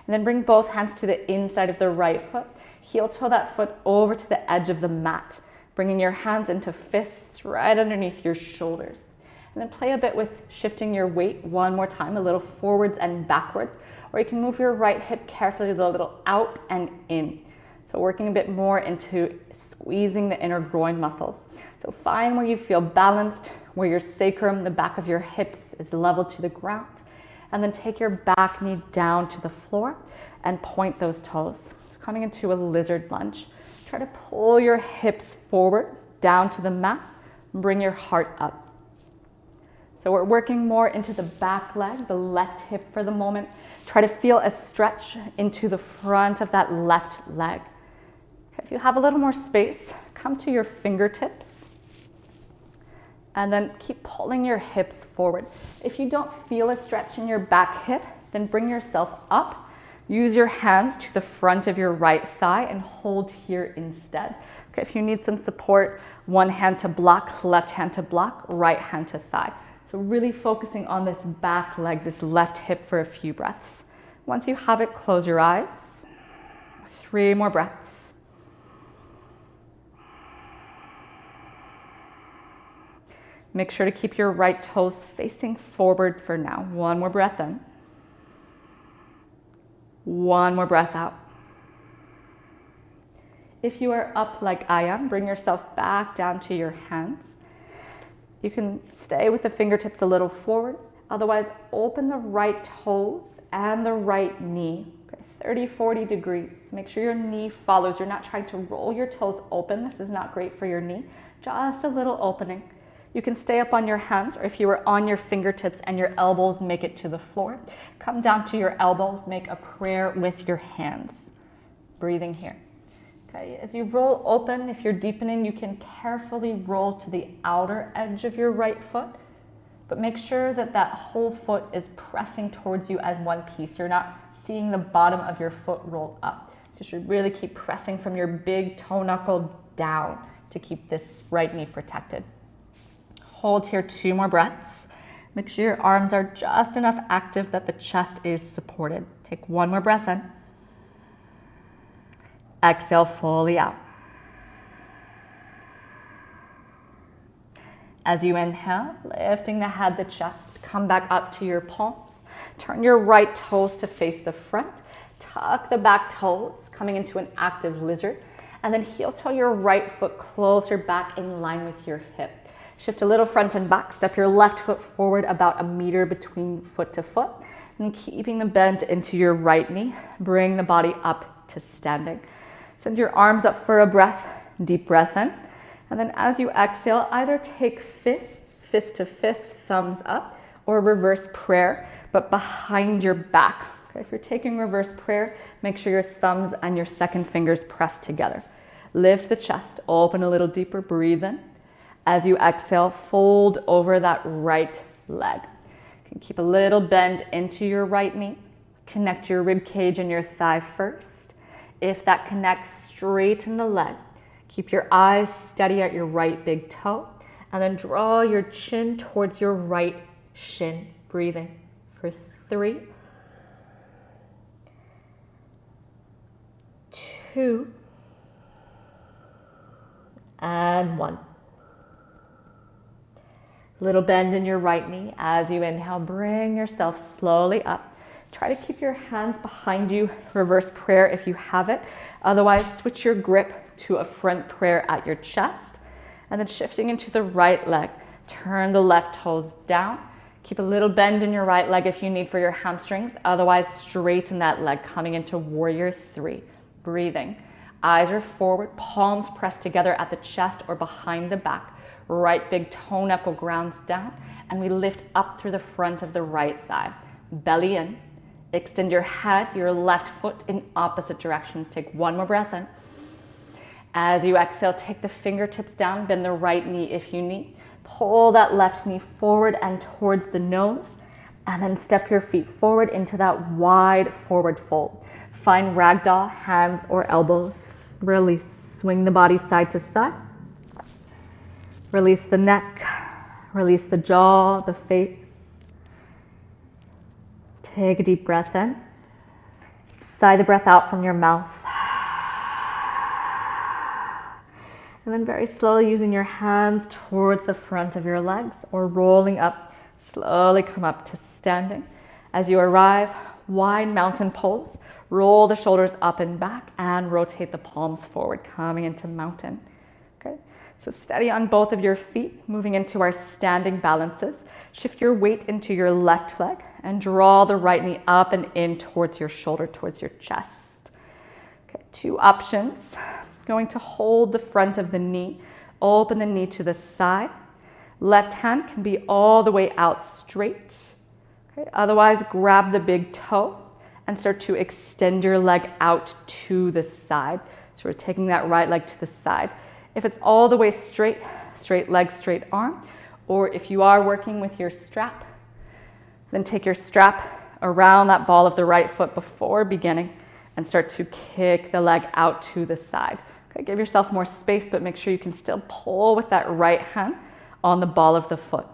then bring both hands to the inside of the right foot. Heel toe that foot over to the edge of the mat. Bringing your hands into fists right underneath your shoulders. And then play a bit with shifting your weight one more time, a little forwards and backwards. Or you can move your right hip carefully a little out and in. So working a bit more into squeezing the inner groin muscles. So find where you feel balanced, where your sacrum, the back of your hips is level to the ground. And then take your back knee down to the floor and point those toes. So coming into a lizard lunge. Try to pull your hips forward, down to the mat, and bring your heart up. So we're working more into the back leg, the left hip for the moment. Try to feel a stretch into the front of that left leg. Okay, if you have a little more space, come to your fingertips. And then keep pulling your hips forward. If you don't feel a stretch in your back hip, then bring yourself up. Use your hands to the front of your right thigh and hold here instead. Okay, if you need some support, one hand to block, left hand to block, right hand to thigh. So really focusing on this back leg, this left hip for a few breaths. Once you have it, close your eyes. 3 more breaths. Make sure to keep your right toes facing forward for now. 1 more breath in. 1 more breath out. If you are up like I am, bring yourself back down to your hands. You can stay with the fingertips a little forward. Otherwise, open the right toes and the right knee. Okay, 30, 40 degrees. Make sure your knee follows. You're not trying to roll your toes open. This is not great for your knee. Just a little opening. You can stay up on your hands, or if you are on your fingertips and your elbows make it to the floor, come down to your elbows, make a prayer with your hands. Breathing here. Okay, as you roll open, if you're deepening, you can carefully roll to the outer edge of your right foot, but make sure that that whole foot is pressing towards you as one piece. You're not seeing the bottom of your foot roll up. So you should really keep pressing from your big toe knuckle down to keep this right knee protected. Hold here 2 more breaths. Make sure your arms are just enough active that the chest is supported. Take 1 more breath in. Exhale fully out. As you inhale, lifting the head, the chest, come back up to your palms. Turn your right toes to face the front. Tuck the back toes, coming into an active lizard. And then heel toe your right foot closer back in line with your hip. Shift a little front and back. Step your left foot forward about 1 meter between foot to foot. And keeping the bend into your right knee. Bring the body up to standing. Send your arms up for a breath, deep breath in. And then as you exhale, either take fists, fist to fist, thumbs up, or reverse prayer, but behind your back. Okay, if you're taking reverse prayer, make sure your thumbs and your second fingers press together. Lift the chest, open a little deeper, breathe in. As you exhale, fold over that right leg. You can keep a little bend into your right knee. Connect your rib cage and your thigh first. If that connects, straighten the leg. Keep your eyes steady at your right big toe. And then draw your chin towards your right shin. Breathing for 3, 2, and 1. Little bend in your right knee. As you inhale, bring yourself slowly up. Try to keep your hands behind you, reverse prayer if you have it. Otherwise, switch your grip to a front prayer at your chest. And then shifting into the right leg. Turn the left toes down. Keep a little bend in your right leg if you need for your hamstrings. Otherwise, straighten that leg, coming into warrior 3. Breathing. Eyes are forward, palms pressed together at the chest or behind the back. Right big toe knuckle grounds down, and we lift up through the front of the right thigh. Belly in. Extend your head, your left foot in opposite directions. Take one more breath in. As you exhale, take the fingertips down, bend the right knee if you need. Pull that left knee forward and towards the nose, and then step your feet forward into that wide forward fold. Find ragdoll, hands or elbows. Release. Swing the body side to side. Release the neck. Release the jaw, the face. Take a deep breath in. Sigh the breath out from your mouth. And then very slowly, using your hands towards the front of your legs or rolling up, slowly come up to standing. As you arrive, wide mountain pose. Roll the shoulders up and back and rotate the palms forward, coming into mountain. Okay, so steady on both of your feet, moving into our standing balances. Shift your weight into your left leg and draw the right knee up and in towards your shoulder, towards your chest. Okay, 2 options. Going to hold the front of the knee, open the knee to the side. Left hand can be all the way out straight. Okay, otherwise, grab the big toe and start to extend your leg out to the side. So we're taking that right leg to the side. If it's all the way straight, straight leg, straight arm, or if you are working with your strap, then take your strap around that ball of the right foot before beginning and start to kick the leg out to the side. Okay, give yourself more space, but make sure you can still pull with that right hand on the ball of the foot.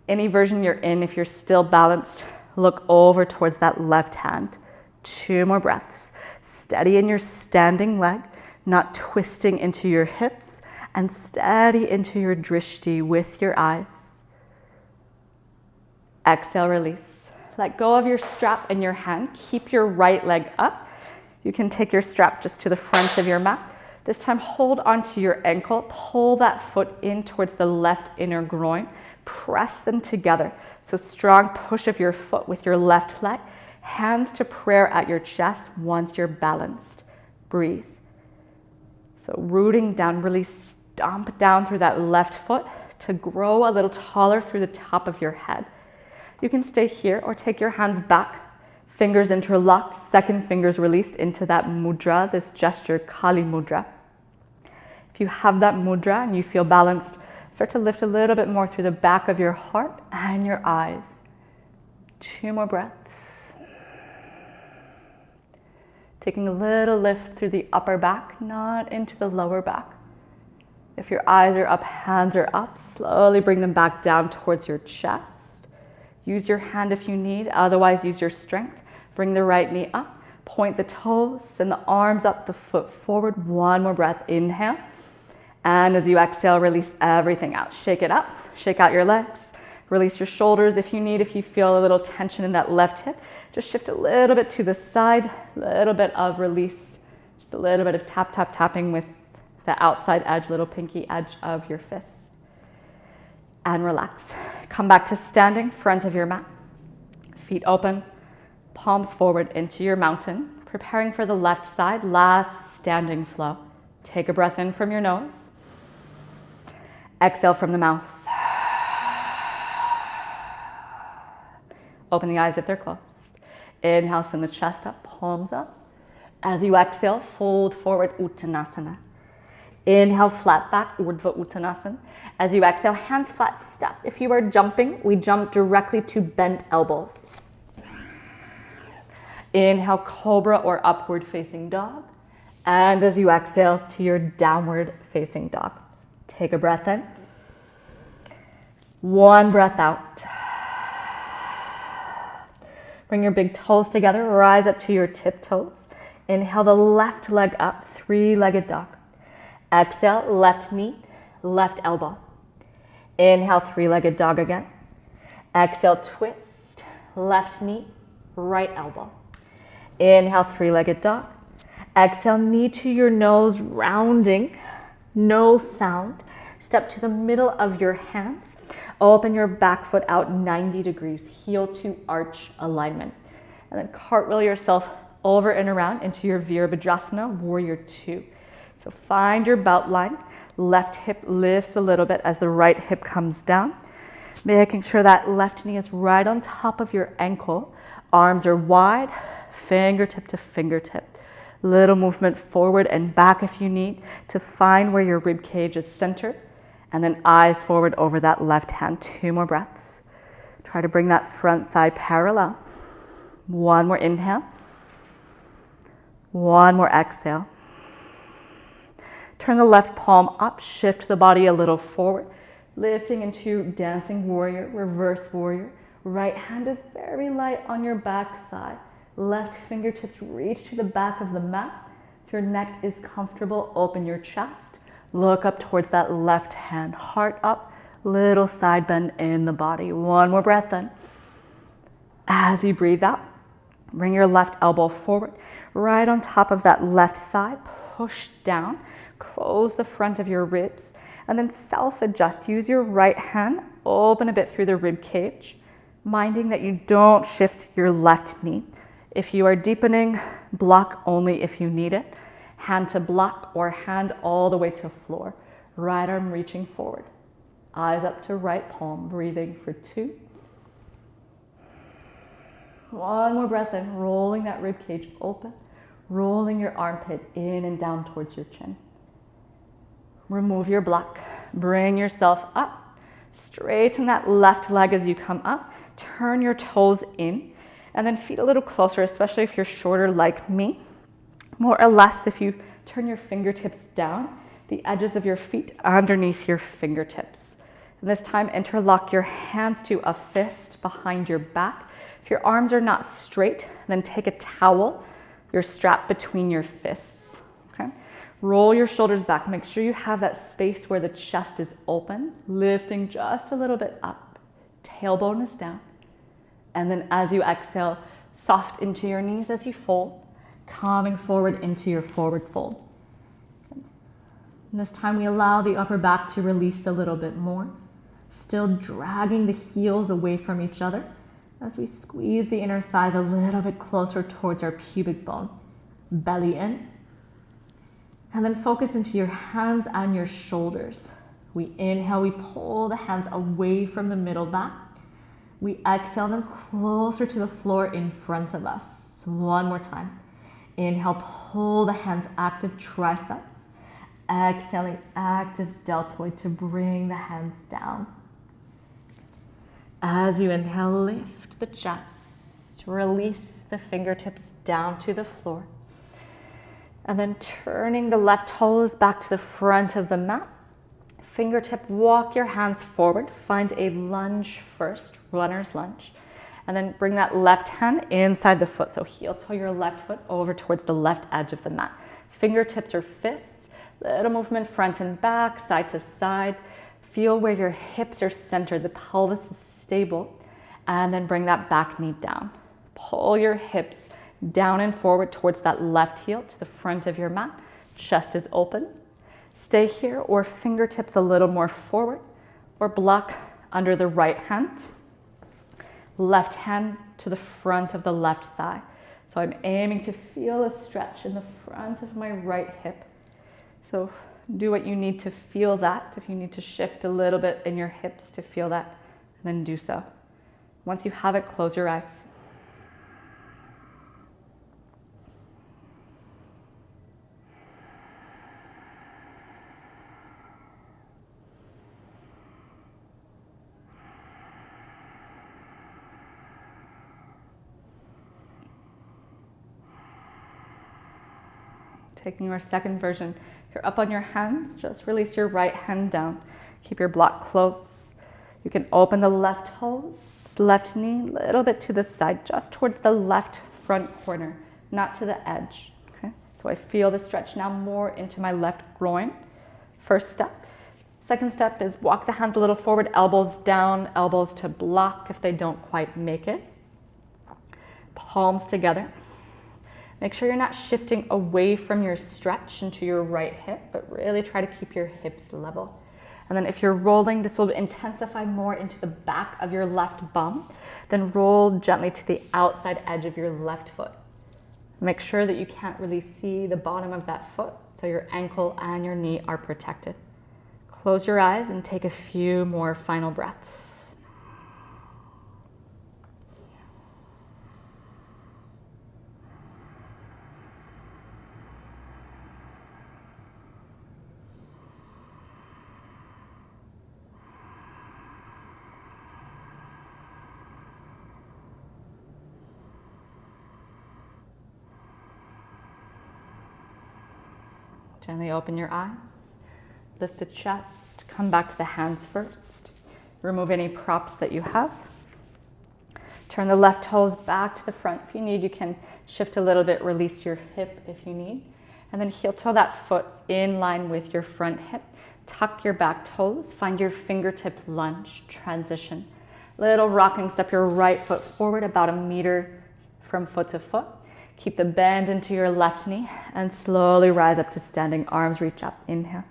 Any version you're in, if you're still balanced, look over towards that left hand. 2 more breaths. Steady in your standing leg, not twisting into your hips, and steady into your drishti with your eyes. Exhale, release. Let go of your strap in your hand. Keep your right leg up. You can take your strap just to the front of your mat. This time, hold onto your ankle. Pull that foot in towards the left inner groin. Press them together. So strong push of your foot with your left leg. Hands to prayer at your chest once you're balanced. Breathe. So rooting down, really stomp down through that left foot to grow a little taller through the top of your head. You can stay here or take your hands back, fingers interlocked, second fingers released into that mudra, this gesture, Kali mudra. If you have that mudra and you feel balanced, start to lift a little bit more through the back of your heart and your eyes. 2 more breaths. Taking a little lift through the upper back, not into the lower back. If your eyes are up, hands are up, slowly bring them back down towards your chest. Use your hand if you need, otherwise use your strength. Bring the right knee up, point the toes and the arms up, the foot forward. 1 more breath, inhale. And as you exhale, release everything out. Shake it up, shake out your legs. Release your shoulders if you need, if you feel a little tension in that left hip. Just shift a little bit to the side, a little bit of release. Just a little bit of tap, tap, tapping with the outside edge, little pinky edge of your fist. And relax. Come back to standing, front of your mat. Feet open, palms forward into your mountain. Preparing for the left side, last standing flow. Take a breath in from your nose. Exhale from the mouth. Open the eyes if they're closed. Inhale, send the chest up, palms up. As you exhale, fold forward, Uttanasana. Inhale, flat back, Urdhva Uttanasana. As you exhale, hands flat, step. If you are jumping, we jump directly to bent elbows. Inhale, cobra or upward facing dog. And as you exhale, to your downward facing dog. Take a breath in. 1 breath out. Bring your big toes together, rise up to your tiptoes. Inhale the left leg up, 3-legged dog. Exhale, left knee, left elbow. Inhale, 3-legged dog again. Exhale, twist, left knee, right elbow. Inhale, 3-legged dog. Exhale, knee to your nose, rounding, no sound. Step to the middle of your hands. Open your back foot out 90 degrees, heel to arch alignment. And then cartwheel yourself over and around into your Virabhadrasana, Warrior Two. So find your belt line. Left hip lifts a little bit as the right hip comes down. Making sure that left knee is right on top of your ankle. Arms are wide, fingertip to fingertip. Little movement forward and back if you need to find where your rib cage is centered. And then eyes forward over that left hand. 2 more breaths. Try to bring that front thigh parallel. 1 more inhale. 1 more exhale. Turn the left palm up, shift the body a little forward, lifting into dancing warrior, reverse warrior. Right hand is very light on your back thigh. Left fingertips reach to the back of the mat. If your neck is comfortable, open your chest. Look up towards that left hand, heart up, little side bend in the body. 1 more breath in. As you breathe out, bring your left elbow forward, right on top of that left thigh, push down, close the front of your ribs, and then self-adjust. Use your right hand, open a bit through the rib cage, minding that you don't shift your left knee. If you are deepening, block only if you need it. Hand to block or hand all the way to floor. Right arm reaching forward. Eyes up to right palm, breathing for 2. 1 more breath in, rolling that rib cage open, rolling your armpit in and down towards your chin. Remove your block, bring yourself up, straighten that left leg as you come up, turn your toes in, and then feet a little closer, especially if you're shorter like me. More or less, if you turn your fingertips down, the edges of your feet underneath your fingertips. And this time, interlock your hands to a fist behind your back. If your arms are not straight, then take a towel, your strap between your fists. Okay? Roll your shoulders back. Make sure you have that space where the chest is open, lifting just a little bit up. Tailbone is down. And then as you exhale, soft into your knees as you fold, coming forward into your forward fold. And this time we allow the upper back to release a little bit more, still dragging the heels away from each other as we squeeze the inner thighs a little bit closer towards our pubic bone. Belly in. And then focus into your hands and your shoulders. We inhale, we pull the hands away from the middle back. We exhale them closer to the floor in front of us. 1 more time. Inhale, pull the hands, active triceps. Exhaling, active deltoid to bring the hands down. As you inhale, lift the chest. Release the fingertips down to the floor. And then turning the left toes back to the front of the mat. Fingertip, walk your hands forward. Find a lunge first, runner's lunge. And then bring that left hand inside the foot. So heel toe your left foot over towards the left edge of the mat. Fingertips or fists. Little movement front and back, side to side. Feel where your hips are centered. The pelvis is stable. And then bring that back knee down. Pull your hips down and forward towards that left heel to the front of your mat. Chest is open. Stay here or fingertips a little more forward or block under the right hand. Left hand to the front of the left thigh. So I'm aiming to feel a stretch in the front of my right hip. So do what you need to feel that. If you need to shift a little bit in your hips to feel that, then do so. Once you have it, close your eyes. Taking our second version. If you're up on your hands, just release your right hand down. Keep your block close. You can open the left toes, left knee, a little bit to the side, just towards the left front corner, not to the edge. Okay? So I feel the stretch now more into my left groin. First step. Second step is walk the hands a little forward, elbows down, elbows to block if they don't quite make it. Palms together. Make sure you're not shifting away from your stretch into your right hip, but really try to keep your hips level. And then if you're rolling, this will intensify more into the back of your left bum. Then roll gently to the outside edge of your left foot. Make sure that you can't really see the bottom of that foot, so your ankle and your knee are protected. Close your eyes and take a few more final breaths. Gently open your eyes, lift the chest, come back to the hands first. Remove any props that you have. Turn the left toes back to the front. If you need, you can shift a little bit, release your hip if you need. And then heel toe that foot in line with your front hip. Tuck your back toes, find your fingertip lunge, transition. Little rocking, step your right foot forward about 1 meter from foot to foot. Keep the bend into your left knee and slowly rise up to standing. Arms reach up. Inhale.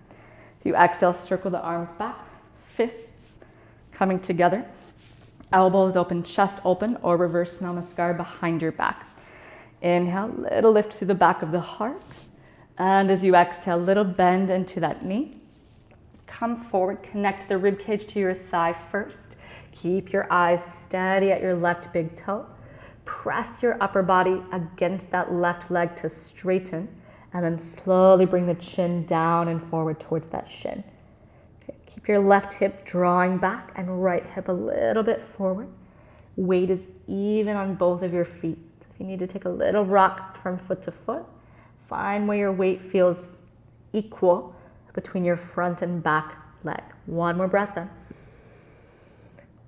So you exhale, circle the arms back. Fists coming together. Elbows open, chest open, or reverse namaskar behind your back. Inhale, little lift through the back of the heart. And as you exhale, little bend into that knee. Come forward, connect the rib cage to your thigh first. Keep your eyes steady at your left big toe. Press your upper body against that left leg to straighten, and then slowly bring the chin down and forward towards that shin. Okay, keep your left hip drawing back and right hip a little bit forward. Weight is even on both of your feet. If you need to take a little rock from foot to foot, find where your weight feels equal between your front and back leg. One more breath in.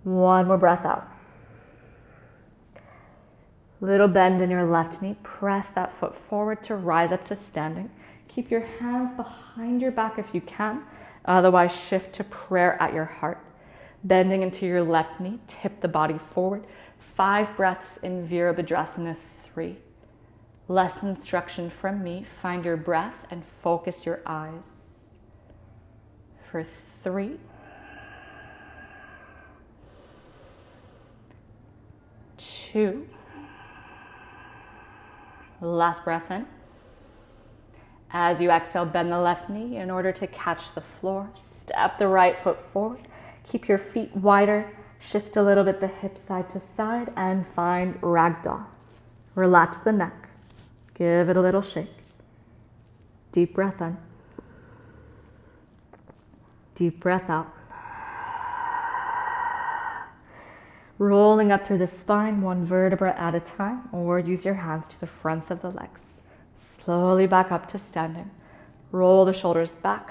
One more breath out. Little bend in your left knee. Press that foot forward to rise up to standing. Keep your hands behind your back if you can. Otherwise, shift to prayer at your heart. Bending into your left knee. Tip the body forward. 5 breaths in Virabhadrasana 3. Less instruction from me. Find your breath and focus your eyes. For 3. 2. Last breath in. As you exhale, bend the left knee in order to catch the floor. Step the right foot forward. Keep your feet wider. Shift a little bit the hips side to side and find ragdoll. Relax the neck. Give it a little shake. Deep breath in. Deep breath out. Rolling up through the spine, 1 vertebra at a time, or use your hands to the fronts of the legs. Slowly back up to standing. Roll the shoulders back.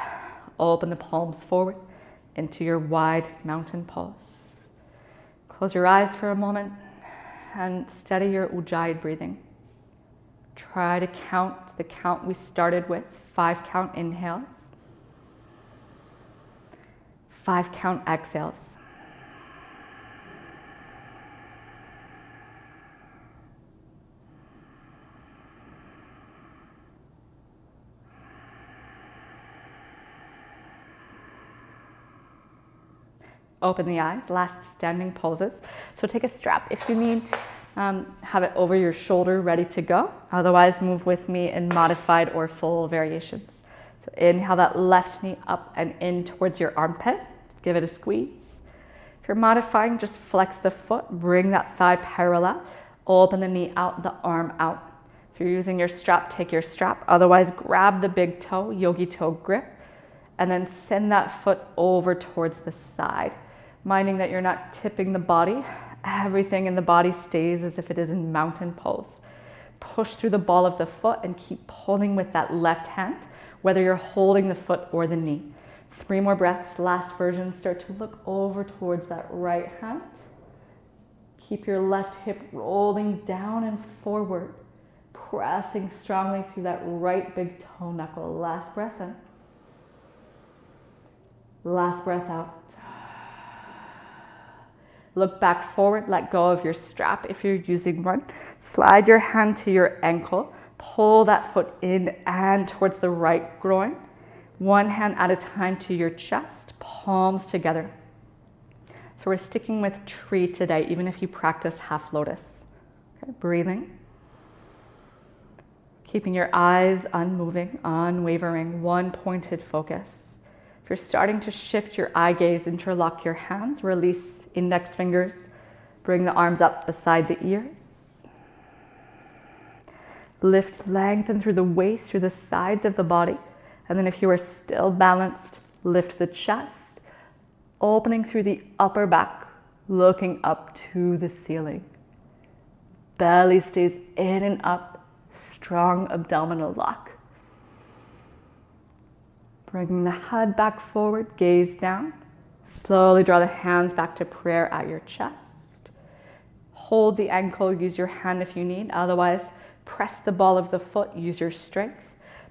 Open the palms forward into your wide mountain pose. Close your eyes for a moment and steady your Ujjayi breathing. Try to count the count we started with. 5 count inhales. 5 count exhales. Open the eyes, last standing poses. So take a strap if you need, have it over your shoulder ready to go. Otherwise, move with me in modified or full variations. So inhale that left knee up and in towards your armpit. Give it a squeeze. If you're modifying, just flex the foot, bring that thigh parallel, open the knee out, the arm out. If you're using your strap, take your strap. Otherwise, grab the big toe, yogi toe grip, and then send that foot over towards the side. Minding that you're not tipping the body. Everything in the body stays as if it is in mountain pose. Push through the ball of the foot and keep pulling with that left hand, whether you're holding the foot or the knee. 3 more breaths. Last version. Start to look over towards that right hand. Keep your left hip rolling down and forward. Pressing strongly through that right big toe knuckle. Last breath in. Last breath out. Look back forward, let go of your strap if you're using one. Slide your hand to your ankle. Pull that foot in and towards the right groin. 1 hand at a time to your chest. palms together. So we're sticking with tree today, even if you practice half lotus. Okay, breathing. Keeping your eyes unmoving, unwavering, one pointed focus. If you're starting to shift your eye gaze, interlock your hands, release index fingers, bring the arms up beside the ears. Lift, lengthen through the waist, through the sides of the body. And then if you are still balanced, lift the chest, opening through the upper back, looking up to the ceiling. Belly stays in and up. Strong abdominal lock. Bringing the head back forward, gaze down. Slowly draw the hands back to prayer at your chest. Hold the ankle, use your hand if you need. Otherwise, press the ball of the foot, use your strength.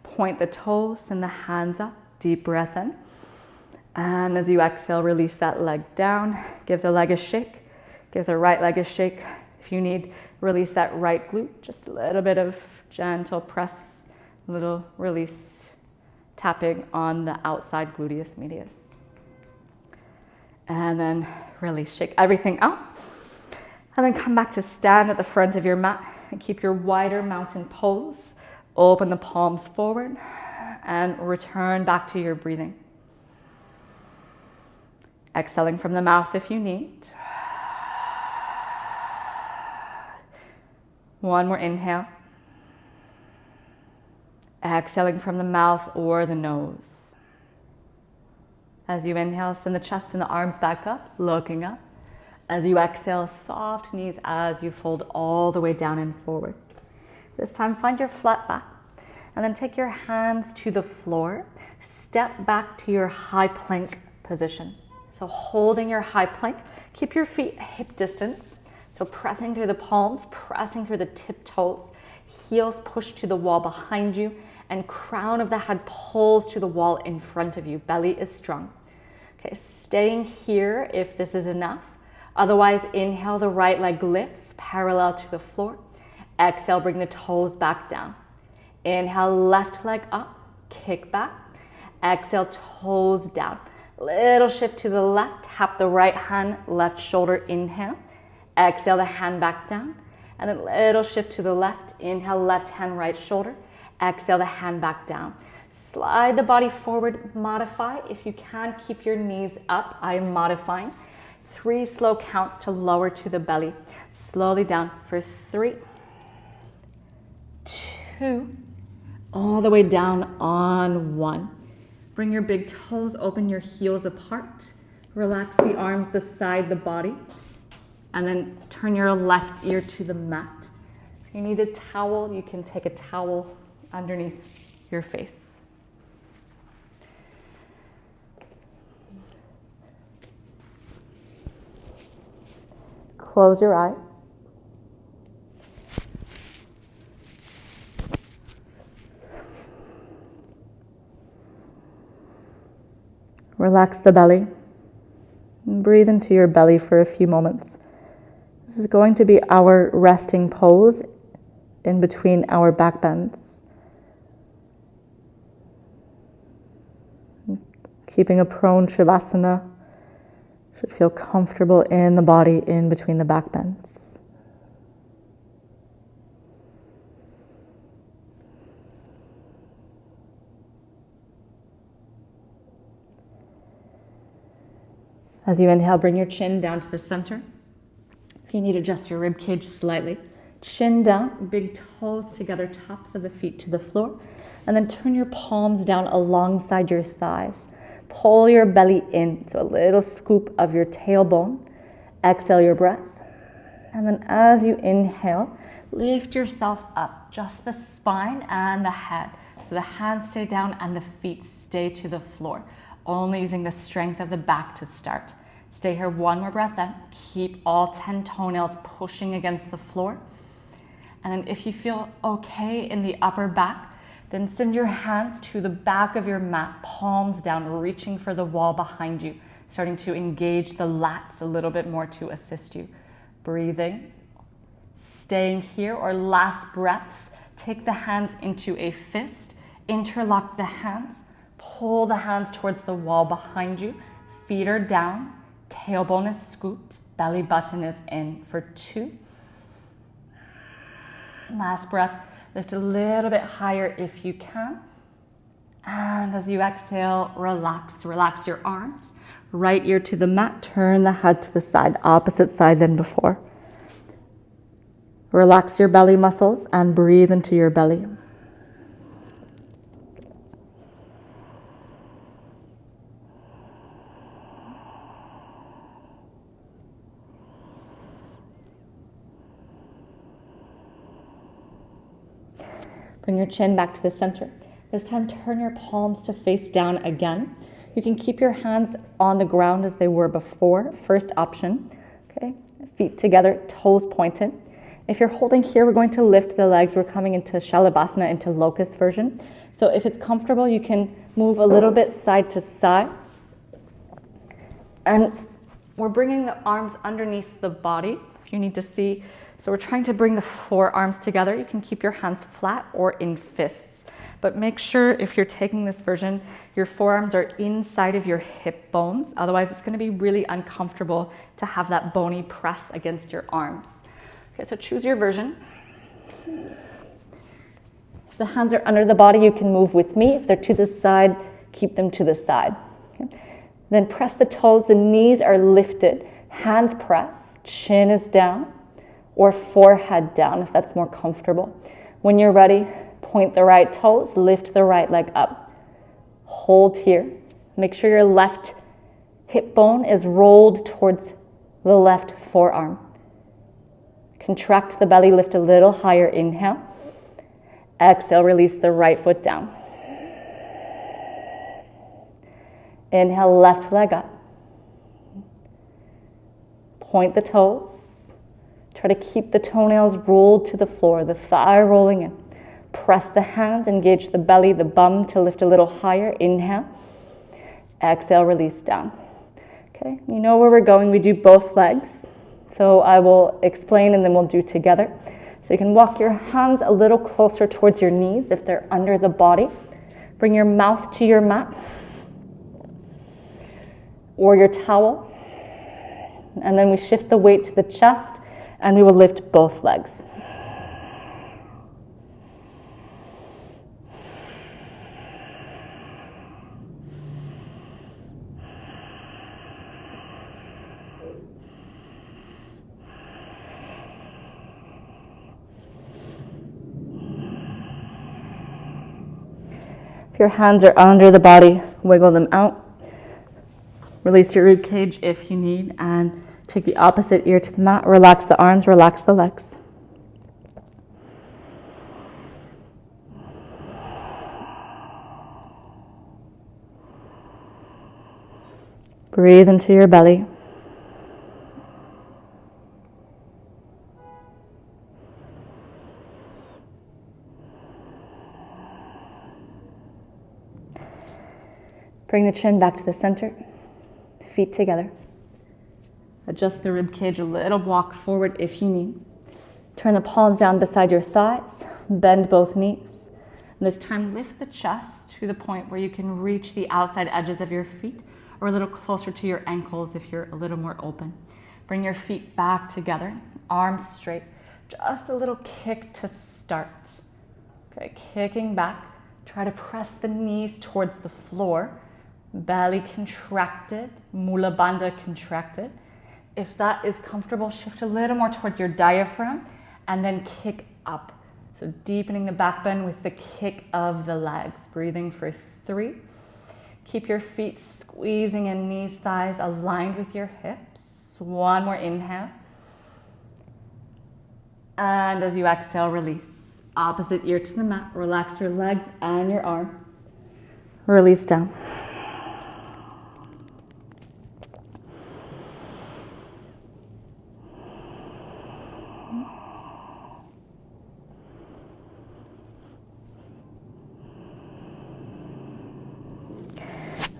Point the toes, send the hands up. Deep breath in. And as you exhale, release that leg down. Give the leg a shake. Give the right leg a shake. If you need, release that right glute. Just a little bit of gentle press, little release, tapping on the outside gluteus medius. And then release, shake everything out. And then come back to stand at the front of your mat and keep your wider mountain pose. Open the palms forward and return back to your breathing. Exhaling from the mouth if you need. One more inhale. Exhaling from the mouth or the nose. As you inhale, send the chest and the arms back up, looking up. As you exhale, soft knees as you fold all the way down and forward. This time, find your flat back. And then take your hands to the floor. Step back to your high plank position. So holding your high plank, keep your feet hip distance. So pressing through the palms, pressing through the tip toes. Heels push to the wall behind you. And crown of the head pulls to the wall in front of you. Belly is strong. Okay, staying here if this is enough. Otherwise, inhale, the right leg lifts parallel to the floor. Exhale, bring the toes back down. Inhale, left leg up, kick back. Exhale, toes down. Little shift to the left, tap the right hand, left shoulder, inhale. Exhale, the hand back down. And then little shift to the left, inhale, left hand, right shoulder. Exhale the hand back down. Slide the body forward, modify. If you can, keep your knees up. I am modifying. 3 slow counts to lower to the belly. Slowly down for 3, 2, all the way down on 1. Bring your big toes, open your heels apart. Relax the arms beside the body. And then turn your left ear to the mat. If you need a towel, you can take a towel underneath your face. Close your eyes. Relax the belly. And breathe into your belly for a few moments. This is going to be our resting pose in between our back bends. Keeping a prone Shavasana, should feel comfortable in the body in between the back bends. As you inhale, bring your chin down to the center. If you need, adjust your rib cage slightly. Chin down, big toes together, tops of the feet to the floor. And then turn your palms down alongside your thighs. Pull your belly in, so a little scoop of your tailbone. Exhale your breath. And then as you inhale, lift yourself up, just the spine and the head. So the hands stay down and the feet stay to the floor. Only using the strength of the back to start. Stay here, one more breath in. Keep all 10 toenails pushing against the floor. And then if you feel okay in the upper back, then send your hands to the back of your mat, palms down, reaching for the wall behind you, starting to engage the lats a little bit more to assist you. Breathing, staying here, or last breaths, take the hands into a fist, interlock the hands, pull the hands towards the wall behind you, feet are down, tailbone is scooped, belly button is in for 2. Last breath, lift a little bit higher if you can. And as you exhale, relax your arms. Right ear to the mat, turn the head to the side, opposite side than before. Relax your belly muscles and breathe into your belly. Bring your chin back to the center. This time, turn your palms to face down again. You can keep your hands on the ground as they were before. First option, okay? Feet together, toes pointed. If you're holding here, we're going to lift the legs. We're coming into Shalabhasana, into locust version. So if it's comfortable, you can move a little bit side to side. And we're bringing the arms underneath the body, if you need to see. So we're trying to bring the forearms together. You can keep your hands flat or in fists. But make sure if you're taking this version, your forearms are inside of your hip bones. Otherwise, it's going to be really uncomfortable to have that bony press against your arms. Okay, so choose your version. If the hands are under the body, you can move with me. If they're to the side, keep them to the side. Okay. Then press the toes. The knees are lifted. Hands press. Chin is down. Or forehead down if that's more comfortable. When you're ready, point the right toes, lift the right leg up. Hold here. Make sure your left hip bone is rolled towards the left forearm. Contract the belly, lift a little higher, inhale. Exhale, release the right foot down. Inhale, left leg up. Point the toes. Try to keep the toenails rolled to the floor, the thigh rolling in. Press the hands, engage the belly, the bum to lift a little higher. Inhale. Exhale, release down. Okay, you know where we're going. We do both legs. So I will explain and then we'll do together. So you can walk your hands a little closer towards your knees if they're under the body. Bring your mouth to your mat or your towel. And then we shift the weight to the chest. And we will lift both legs. If your hands are under the body, wiggle them out. Release your rib cage if you need, and take the opposite ear to the mat. Relax the arms, relax the legs. Breathe into your belly. Bring the chin back to the center. Feet together. Adjust the rib cage a little, walk forward if you need. Turn the palms down beside your thighs, bend both knees. And this time lift the chest to the point where you can reach the outside edges of your feet or a little closer to your ankles if you're a little more open. Bring your feet back together, arms straight. Just a little kick to start. Okay, kicking back. Try to press the knees towards the floor. Belly contracted, Mula Bandha contracted. If that is comfortable, shift a little more towards your diaphragm and then kick up. So deepening the back bend with the kick of the legs. Breathing for 3. Keep your feet squeezing in, knees, thighs aligned with your hips. 1 more inhale. And as you exhale, release. Opposite ear to the mat. Relax your legs and your arms. Release down.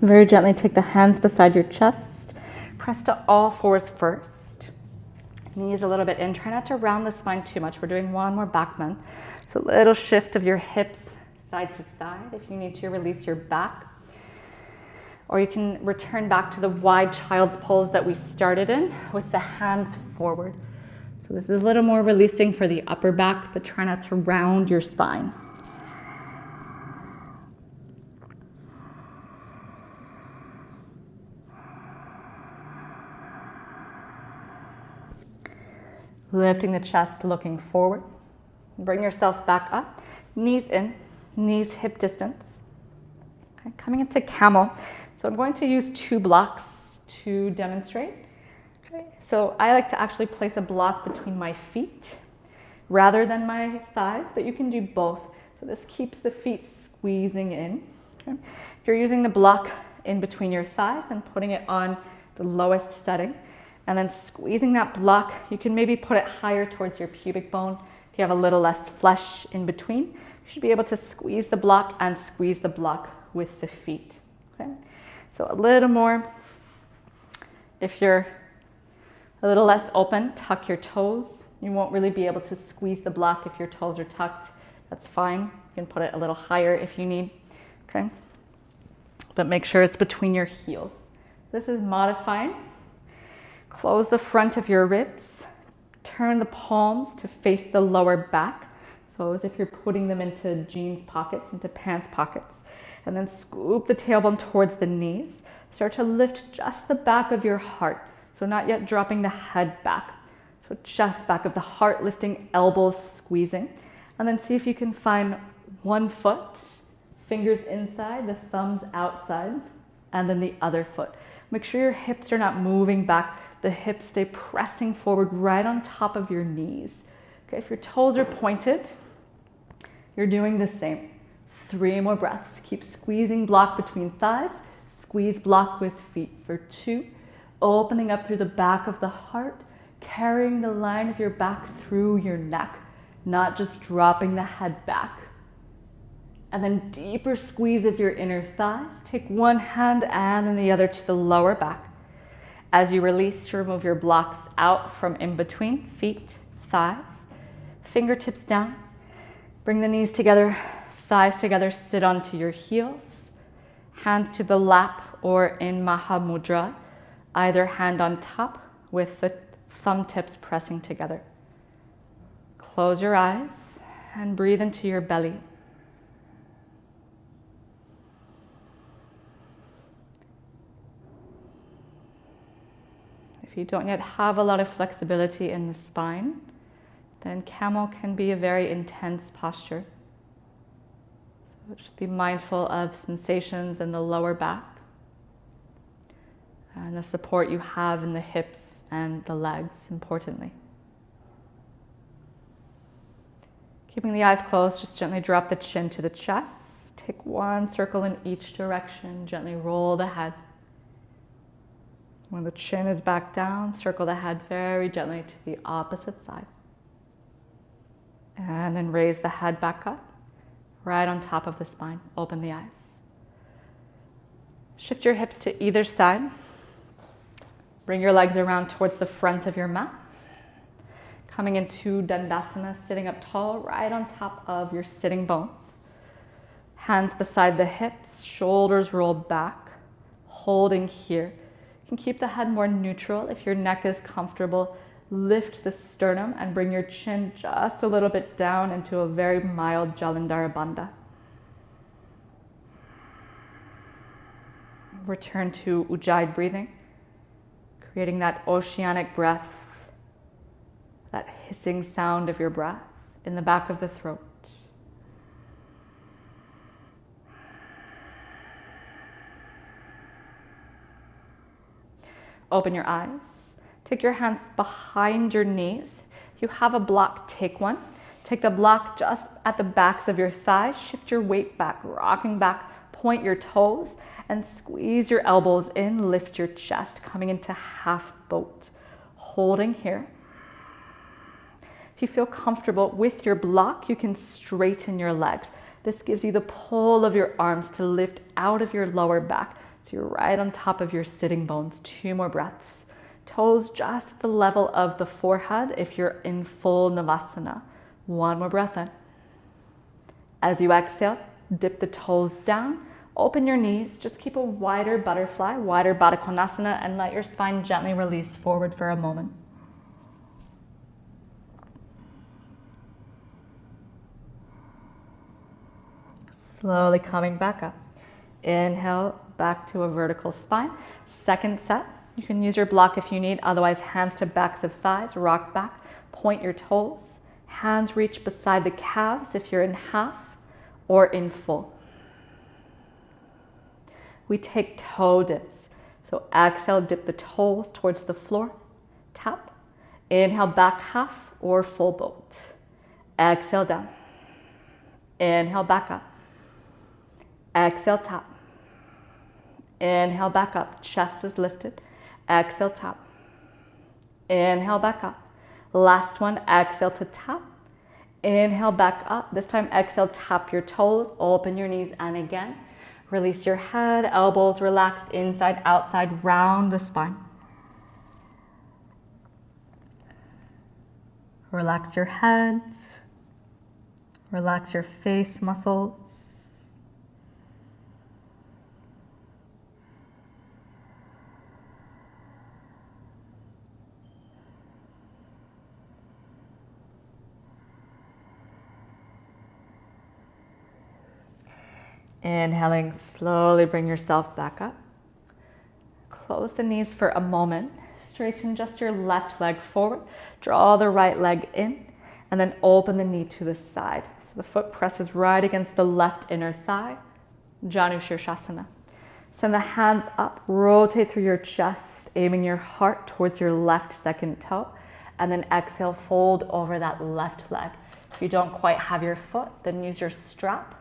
Very gently take the hands beside your chest. Press to all fours first. Knees a little bit in. Try not to round the spine too much. We're doing 1 more back bend. So a little shift of your hips side to side. If you need to, release your back. Or you can return back to the wide child's pose that we started in with the hands forward. So this is a little more releasing for the upper back, but try not to round your spine. Lifting the chest, looking forward. Bring yourself back up. Knees in, knees hip distance. Okay, coming into camel. So I'm going to use 2 blocks to demonstrate. Okay, so I like to actually place a block between my feet rather than my thighs, but you can do both. So this keeps the feet squeezing in. Okay. If you're using the block in between your thighs and putting it on the lowest setting, and then squeezing that block, you can maybe put it higher towards your pubic bone. If you have a little less flesh in between, you should be able to squeeze the block and squeeze the block with the feet. Okay? So a little more. If you're a little less open, tuck your toes. You won't really be able to squeeze the block if your toes are tucked. That's fine. You can put it a little higher if you need. Okay? But make sure it's between your heels. This is modifying. Close the front of your ribs. Turn the palms to face the lower back. So as if you're putting them into jeans pockets, into pants pockets. And then scoop the tailbone towards the knees. Start to lift just the back of your heart. So not yet dropping the head back. So just back of the heart, lifting, elbows squeezing. And then see if you can find one foot, fingers inside, the thumbs outside, and then the other foot. Make sure your hips are not moving back. The hips stay pressing forward right on top of your knees. Okay, if your toes are pointed, you're doing the same. 3 more breaths. Keep squeezing block between thighs. Squeeze block with feet for 2. Opening up through the back of the heart, carrying the line of your back through your neck, not just dropping the head back. And then deeper squeeze of your inner thighs. Take one hand and then the other to the lower back. As you release, to remove your blocks out from in between feet, thighs, fingertips down. Bring the knees together, thighs together, sit onto your heels. Hands to the lap or in Maha Mudra, either hand on top with the thumb tips pressing together. Close your eyes and breathe into your belly. If you don't yet have a lot of flexibility in the spine, then camel can be a very intense posture. So just be mindful of sensations in the lower back and the support you have in the hips and the legs, importantly. Keeping the eyes closed, just gently drop the chin to the chest. Take one circle in each direction, gently roll the head. When the chin is back down, circle the head very gently to the opposite side. And then raise the head back up, right on top of the spine. Open the eyes. Shift your hips to either side. Bring your legs around towards the front of your mat. Coming into Dandasana, sitting up tall, right on top of your sitting bones. Hands beside the hips, shoulders rolled back, holding here. You can keep the head more neutral. If your neck is comfortable, lift the sternum and bring your chin just a little bit down into a very mild Jalandhara Bandha. Return to Ujjayi breathing, creating that oceanic breath, that hissing sound of your breath in the back of the throat. Open your eyes. Take your hands behind your knees. If you have a block, take one. Take the block just at the backs of your thighs. Shift your weight back, rocking back. Point your toes and squeeze your elbows in. Lift your chest, coming into half boat. Holding here. If you feel comfortable with your block, you can straighten your legs. This gives you the pull of your arms to lift out of your lower back. So you're right on top of your sitting bones. 2 more breaths. Toes just at the level of the forehead if you're in full Navasana. 1 more breath in. As you exhale, dip the toes down, Open your knees, just keep a wider butterfly, wider Baddha Konasana, and let your spine gently release forward for a moment. Slowly coming back up. Inhale, back to a vertical spine. Second set, you can use your block if you need, otherwise hands to backs of thighs, rock back, point your toes. Hands reach beside the calves if you're in half or in full. We take toe dips. So exhale, dip the toes towards the floor, tap. Inhale, back half or full boat. Exhale, down. Inhale, back up. Exhale, tap. Inhale, back up. Chest is lifted. Exhale, tap. Inhale, back up. Last one, exhale to tap. Inhale, back up. This time, exhale, tap your toes, open your knees, and again, release your head, elbows relaxed, inside, outside, round the spine. Relax your head. Relax your face muscles. Inhaling, slowly bring yourself back up. Close the knees for a moment. Straighten just your left leg forward. Draw the right leg in, and then open the knee to the side. So the foot presses right against the left inner thigh. Janu Shirshasana. Send the hands up, rotate through your chest, aiming your heart towards your left second toe, and then exhale, fold over that left leg. If you don't quite have your foot, then use your strap.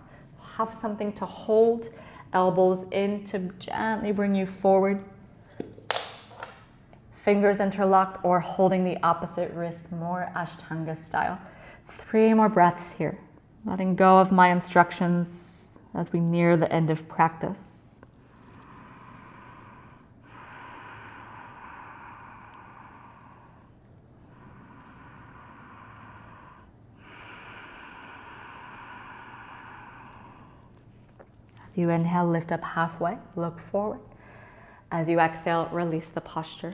Have something to hold, elbows in to gently bring you forward. Fingers interlocked or holding the opposite wrist, more Ashtanga style. 3 more breaths here, letting go of my instructions as we near the end of practice. As you inhale, lift up halfway, look forward. As you exhale, release the posture.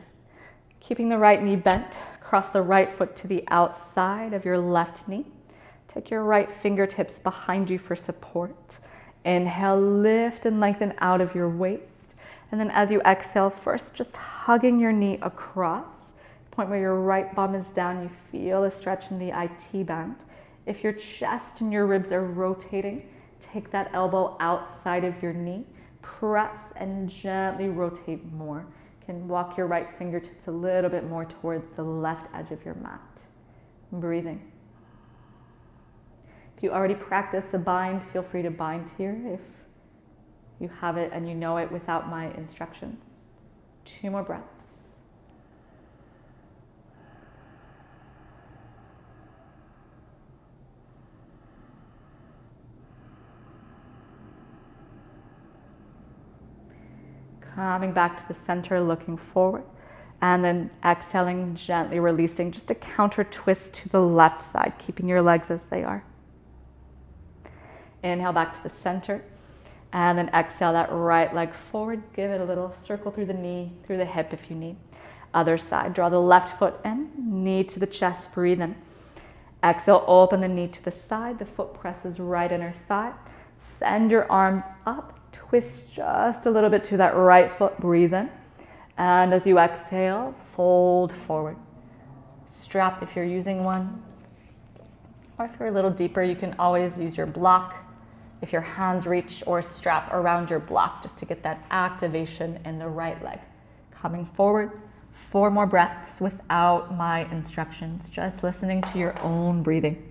Keeping the right knee bent, cross the right foot to the outside of your left knee. Take your right fingertips behind you for support. Inhale, lift and lengthen out of your waist. And then as you exhale, first just hugging your knee across. Point where your right bum is down, you feel a stretch in the IT band. If your chest and your ribs are rotating, take that elbow outside of your knee. Press and gently rotate more. You can walk your right fingertips a little bit more towards the left edge of your mat. Breathing. If you already practice a bind, feel free to bind here if you have it and you know it without my instructions. 2 more breaths. Coming back to the center, looking forward, and then exhaling, gently releasing, just a counter twist to the left side, keeping your legs as they are. Inhale back to the center, and then exhale that right leg forward. Give it a little circle through the knee, through the hip if you need. Other side, draw the left foot in, knee to the chest, breathe in. Exhale, open the knee to the side, the foot presses right inner thigh. Send your arms up. Twist just a little bit to that right foot, breathe in. And as you exhale, fold forward. Strap if you're using one. Or if you're a little deeper, you can always use your block if your hands reach, or strap around your block just to get that activation in the right leg. Coming forward, 4 more breaths without my instructions, just listening to your own breathing.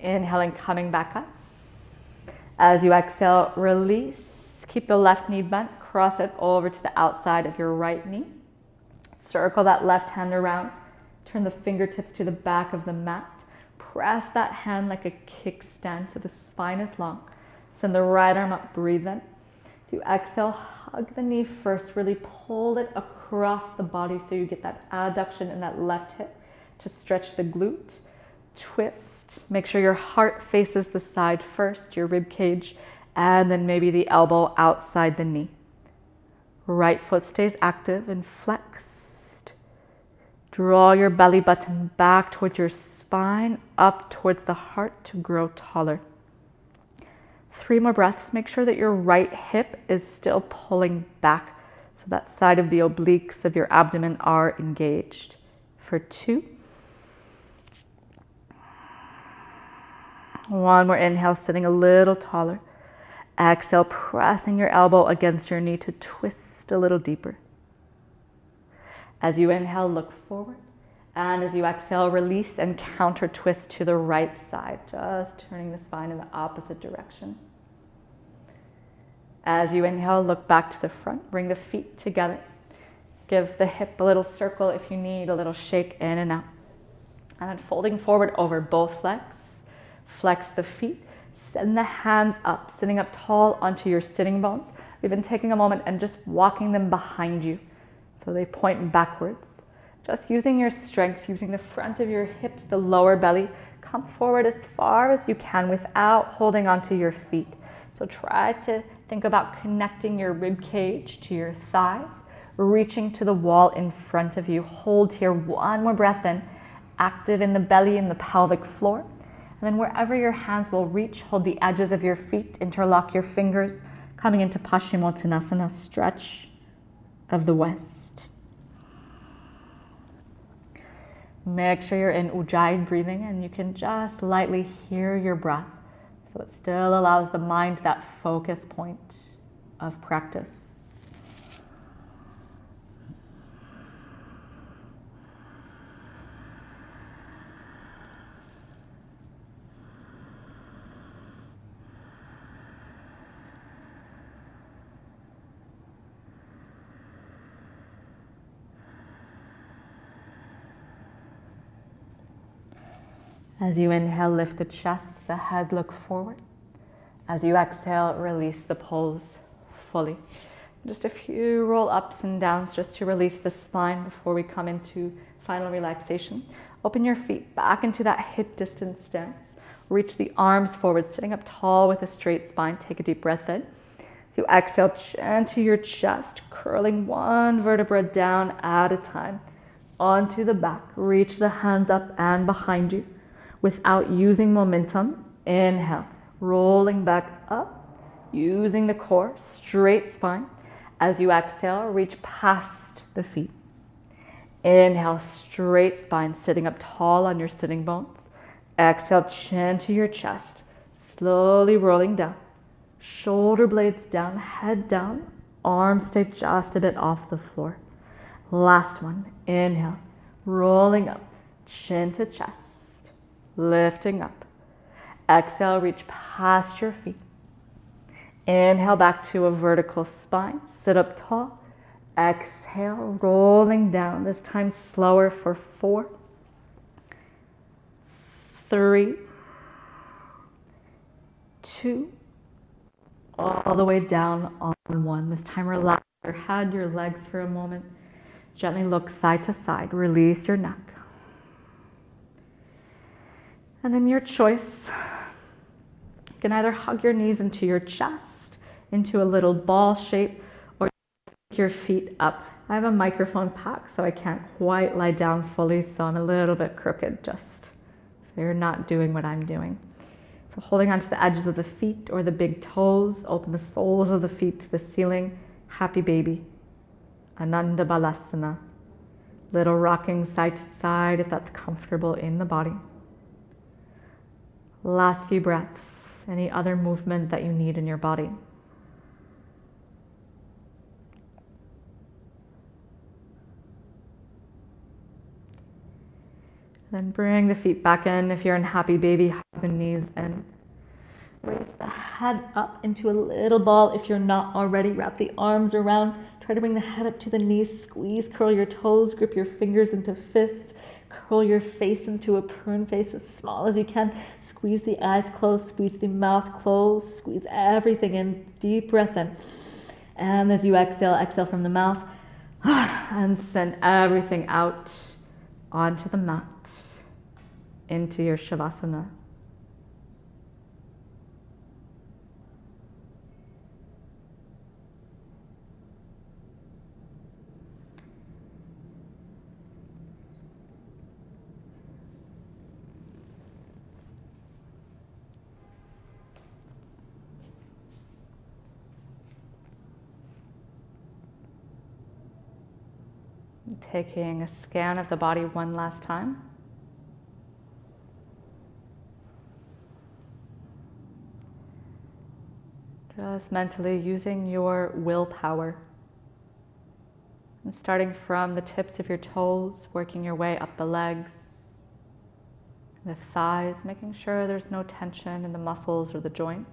Inhaling, coming back up. As you exhale, release. Keep the left knee bent, cross it over to the outside of your right knee. Circle that left hand around. Turn the fingertips to the back of the mat. Press that hand like a kickstand so the spine is long. Send the right arm up, breathe in. As you exhale, hug the knee first. Really pull it across the body so you get that adduction in that left hip to stretch the glute. Twist. Make sure your heart faces the side first, your rib cage, and then maybe the elbow outside the knee. Right foot stays active and flexed. Draw your belly button back towards your spine, up towards the heart to grow taller. 3 more breaths. Make sure that your right hip is still pulling back so that side of the obliques of your abdomen are engaged. For 2. 1 more inhale, sitting a little taller. Exhale, pressing your elbow against your knee to twist a little deeper. As you inhale, look forward. And as you exhale, release and counter twist to the right side, just turning the spine in the opposite direction. As you inhale, look back to the front. Bring the feet together. Give the hip a little circle if you need, a little shake in and out. And then folding forward over both legs. Flex the feet. Send the hands up, sitting up tall onto your sitting bones. We've been taking a moment and just walking them behind you so they point backwards. Just using your strength, using the front of your hips, the lower belly. Come forward as far as you can without holding onto your feet. So try to think about connecting your rib cage to your thighs, reaching to the wall in front of you. Hold here, 1 more breath in, active in the belly and the pelvic floor. And then wherever your hands will reach, hold the edges of your feet, interlock your fingers, coming into Paschimottanasana, stretch of the west. Make sure you're in Ujjayi breathing and you can just lightly hear your breath. So it still allows the mind that focus point of practice. As you inhale, lift the chest, the head, look forward. As you exhale, release the pose fully. Just a few roll ups and downs just to release the spine before we come into final relaxation. Open your feet back into that hip distance stance. Reach the arms forward, sitting up tall with a straight spine. Take a deep breath in. As you exhale, chin to your chest, curling 1 vertebra down at a time. Onto the back, reach the hands up and behind you. Without using momentum, inhale, rolling back up, using the core, straight spine. As you exhale, reach past the feet. Inhale, straight spine, sitting up tall on your sitting bones. Exhale, chin to your chest, slowly rolling down. Shoulder blades down, head down, arms stay just a bit off the floor. Last one, inhale, rolling up, chin to chest. Lifting up. Exhale, reach past your feet. Inhale back to a vertical spine. Sit up tall. Exhale, rolling down. This time slower for 4, 3, 2, all the way down on 1. This time relax your head, your legs for a moment. Gently look side to side. Release your neck. And then your choice. You can either hug your knees into your chest, into a little ball shape, or take your feet up. I have a microphone pack, so I can't quite lie down fully, so I'm a little bit crooked, just so you're not doing what I'm doing. So holding onto the edges of the feet or the big toes, open the soles of the feet to the ceiling. Happy baby. Ananda Balasana. Little rocking side to side if that's comfortable in the body. Last few breaths. Any other movement that you need in your body. Then bring the feet back in. If you're in happy baby, hug the knees in. Raise the head up into a little ball. If you're not already, wrap the arms around. Try to bring the head up to the knees. Squeeze, curl your toes, grip your fingers into fists. Curl your face into a prune face as small as you can. Squeeze the eyes closed, squeeze the mouth closed, squeeze everything in. Deep breath in. And as you exhale, exhale from the mouth. And send everything out onto the mat, into your Shavasana. Taking a scan of the body one last time. Just mentally using your willpower. And starting from the tips of your toes, working your way up the legs, the thighs, making sure there's no tension in the muscles or the joints.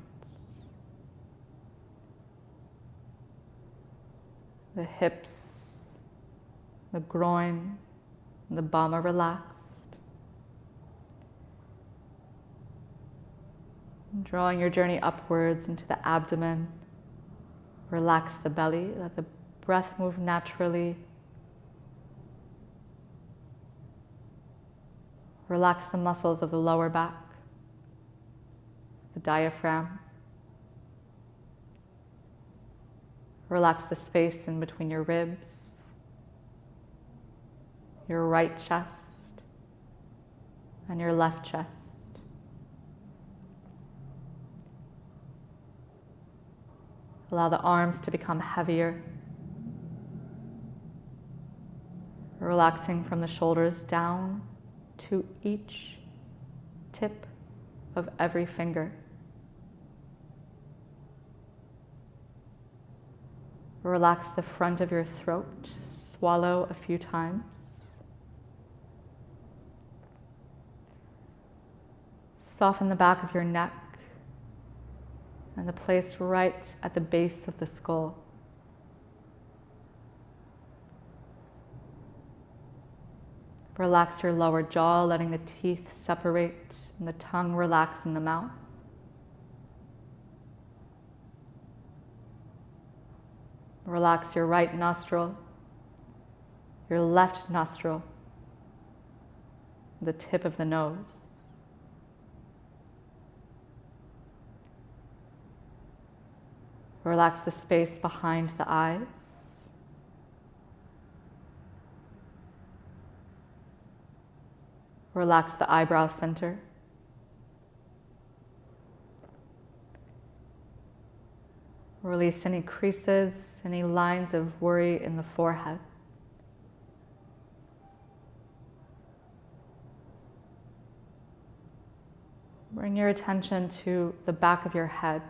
The hips, the groin, and the bum are relaxed. And drawing your journey upwards into the abdomen, relax the belly, let the breath move naturally. Relax the muscles of the lower back, the diaphragm. Relax the space in between your ribs, your right chest, and your left chest. Allow the arms to become heavier, relaxing from the shoulders down to each tip of every finger. Relax the front of your throat, swallow a few times. Soften the back of your neck and the place right at the base of the skull. Relax your lower jaw, letting the teeth separate and the tongue relax in the mouth. Relax your right nostril, your left nostril, the tip of the nose. Relax the space behind the eyes. Relax the eyebrow center. Release any creases, any lines of worry in the forehead. Bring your attention to the back of your head,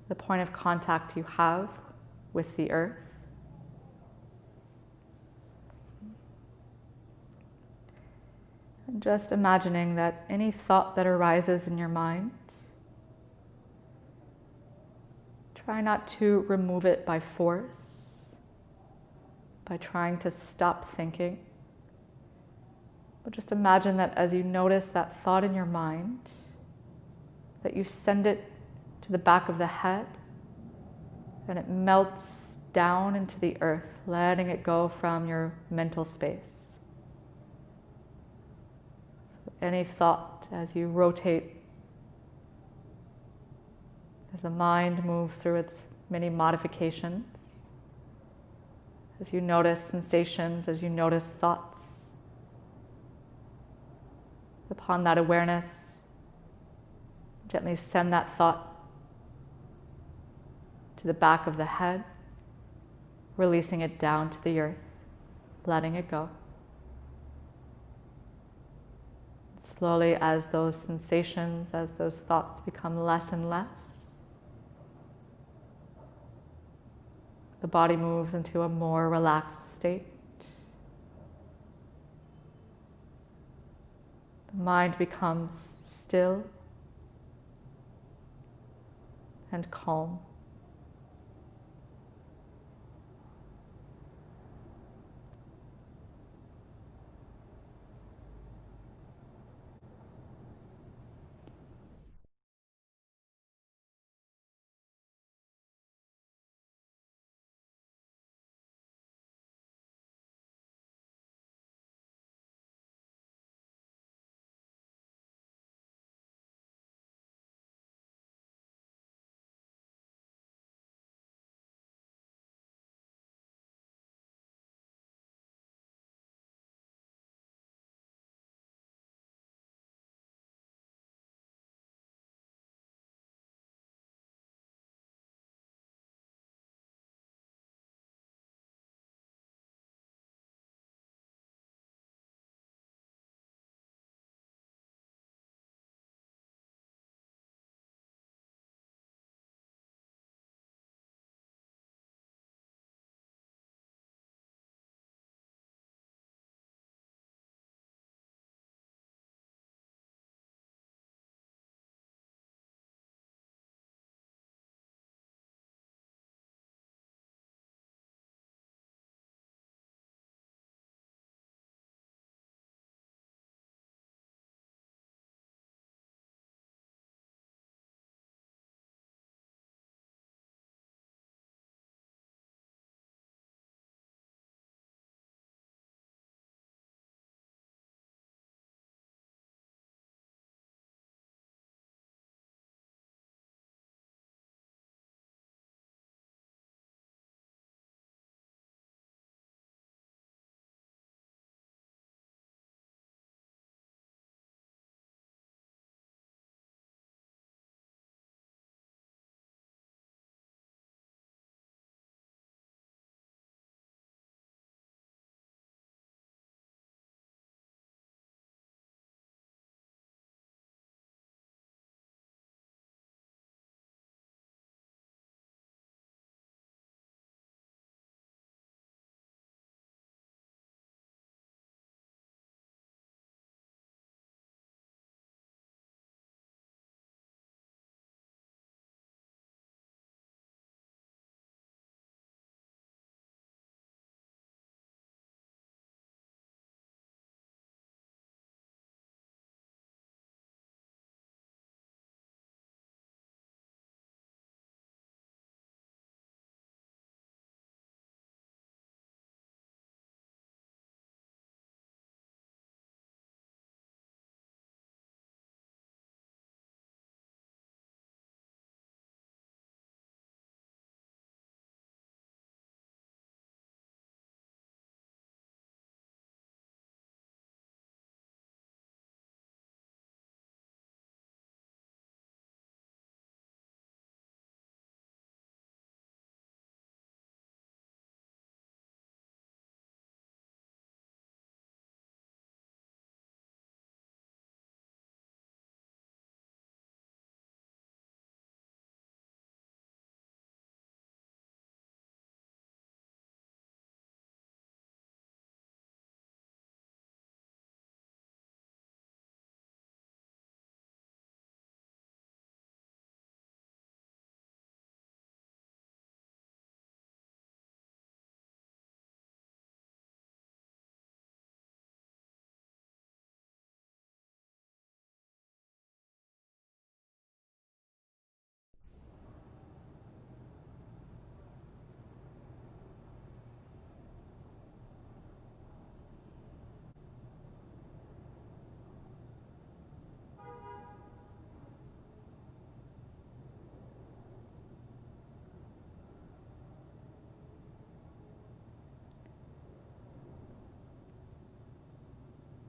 the point of contact you have with the earth. And just imagining that any thought that arises in your mind, try not to remove it by force, by trying to stop thinking. But just imagine that as you notice that thought in your mind, that you send it to the back of the head and it melts down into the earth, letting it go from your mental space. So any thought as you rotate, as the mind moves through its many modifications, as you notice sensations, as you notice thoughts, upon that awareness, gently send that thought to the back of the head, releasing it down to the earth, letting it go. Slowly, as those sensations, as those thoughts become less and less, the body moves into a more relaxed state. The mind becomes still and calm.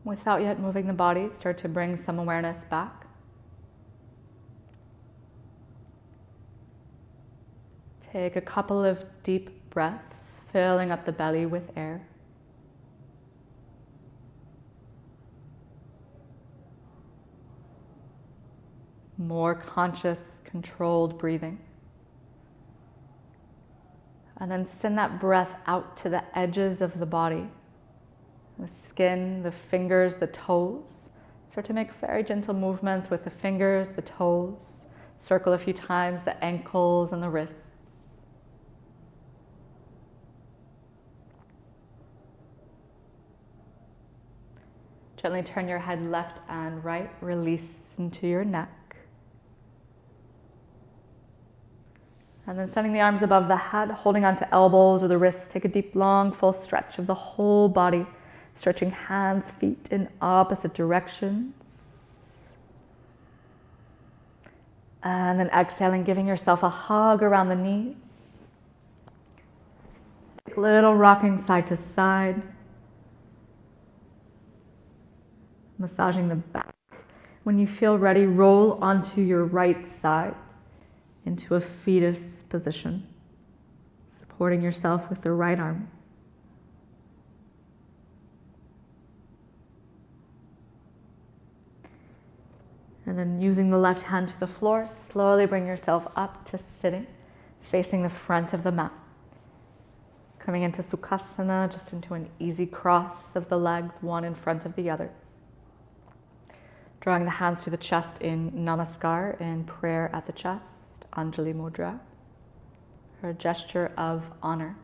Without yet moving the body, start to bring some awareness back. Take a couple of deep breaths, filling up the belly with air. More conscious, controlled breathing. And then send that breath out to the edges of the body. The skin, the fingers, the toes. Start to make very gentle movements with the fingers, the toes, Circle a few times the ankles and the wrists. Gently turn your head left and right, release into your neck. And then sending the arms above the head, holding onto elbows or the wrists. Take a deep, long, full stretch of the whole body. Stretching hands, feet in opposite directions. And then exhaling, giving yourself a hug around the knees. Take a little rocking side to side. Massaging the back. When you feel ready, roll onto your right side into a fetus position, supporting yourself with the right arm. And then using the left hand to the floor, slowly bring yourself up to sitting, facing the front of the mat. Coming into Sukhasana, just into an easy cross of the legs, one in front of the other. Drawing the hands to the chest in Namaskar, in prayer at the chest, Anjali Mudra, or a gesture of honor.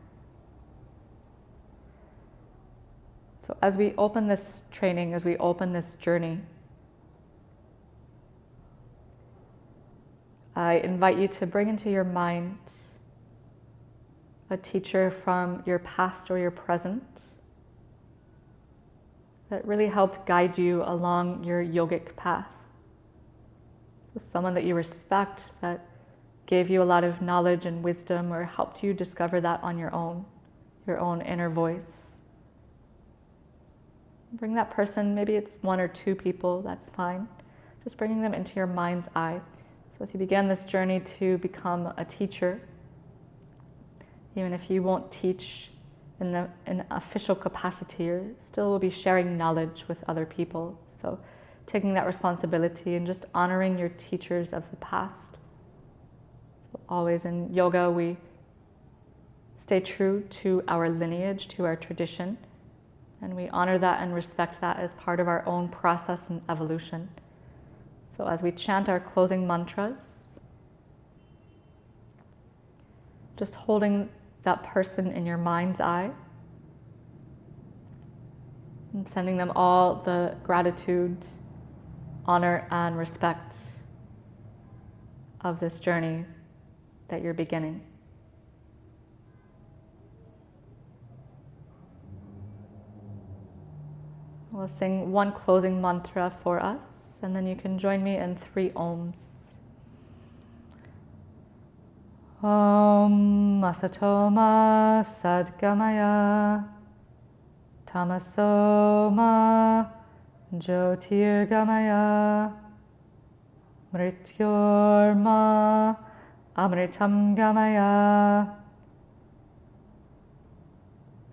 So as we open this training, as we open this journey, I invite you to bring into your mind a teacher from your past or your present that really helped guide you along your yogic path. Someone that you respect, that gave you a lot of knowledge and wisdom, or helped you discover that on your own inner voice. Bring that person, maybe it's one or two people, that's fine. Just bringing them into your mind's eye. So as you begin this journey to become a teacher, even if you won't teach in an official capacity, you still will be sharing knowledge with other people. So taking that responsibility and just honoring your teachers of the past. So always in yoga, we stay true to our lineage, to our tradition, and we honor that and respect that as part of our own process and evolution. So as we chant our closing mantras, just holding that person in your mind's eye and sending them all the gratitude, honor, and respect of this journey that you're beginning. We'll sing one closing mantra for us, and then you can join me in 3 Oms. Om Asatoma Sadgamaya Tamasoma Jyotirgamaya Mrityorma Amritam Gamaya.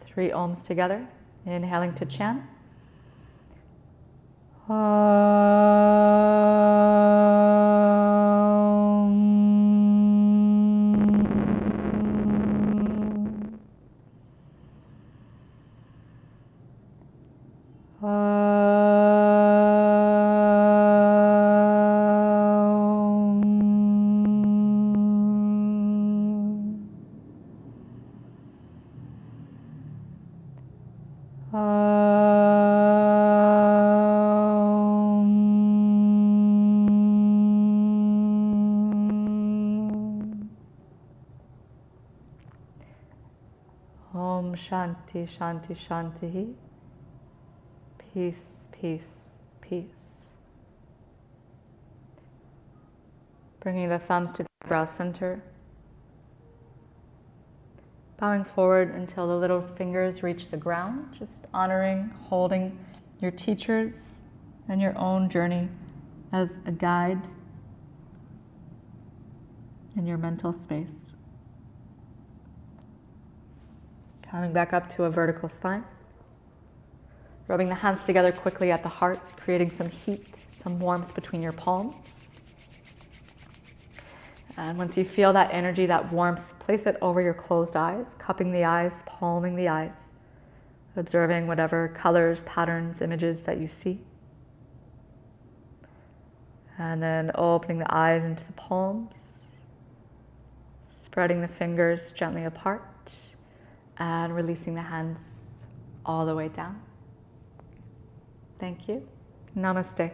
3 Oms together, inhaling to chant. Om Shanti Shanti Shanti. Peace, peace, peace. Bringing the thumbs to the brow center. Bowing forward until the little fingers reach the ground. Just honoring, holding your teachers and your own journey as a guide in your mental space. Coming back up to a vertical spine. Rubbing the hands together quickly at the heart, creating some heat, some warmth between your palms. And once you feel that energy, that warmth, place it over your closed eyes, cupping the eyes, palming the eyes, observing whatever colors, patterns, images that you see. And then opening the eyes into the palms, spreading the fingers gently apart, and releasing the hands all the way down. Thank you. Namaste.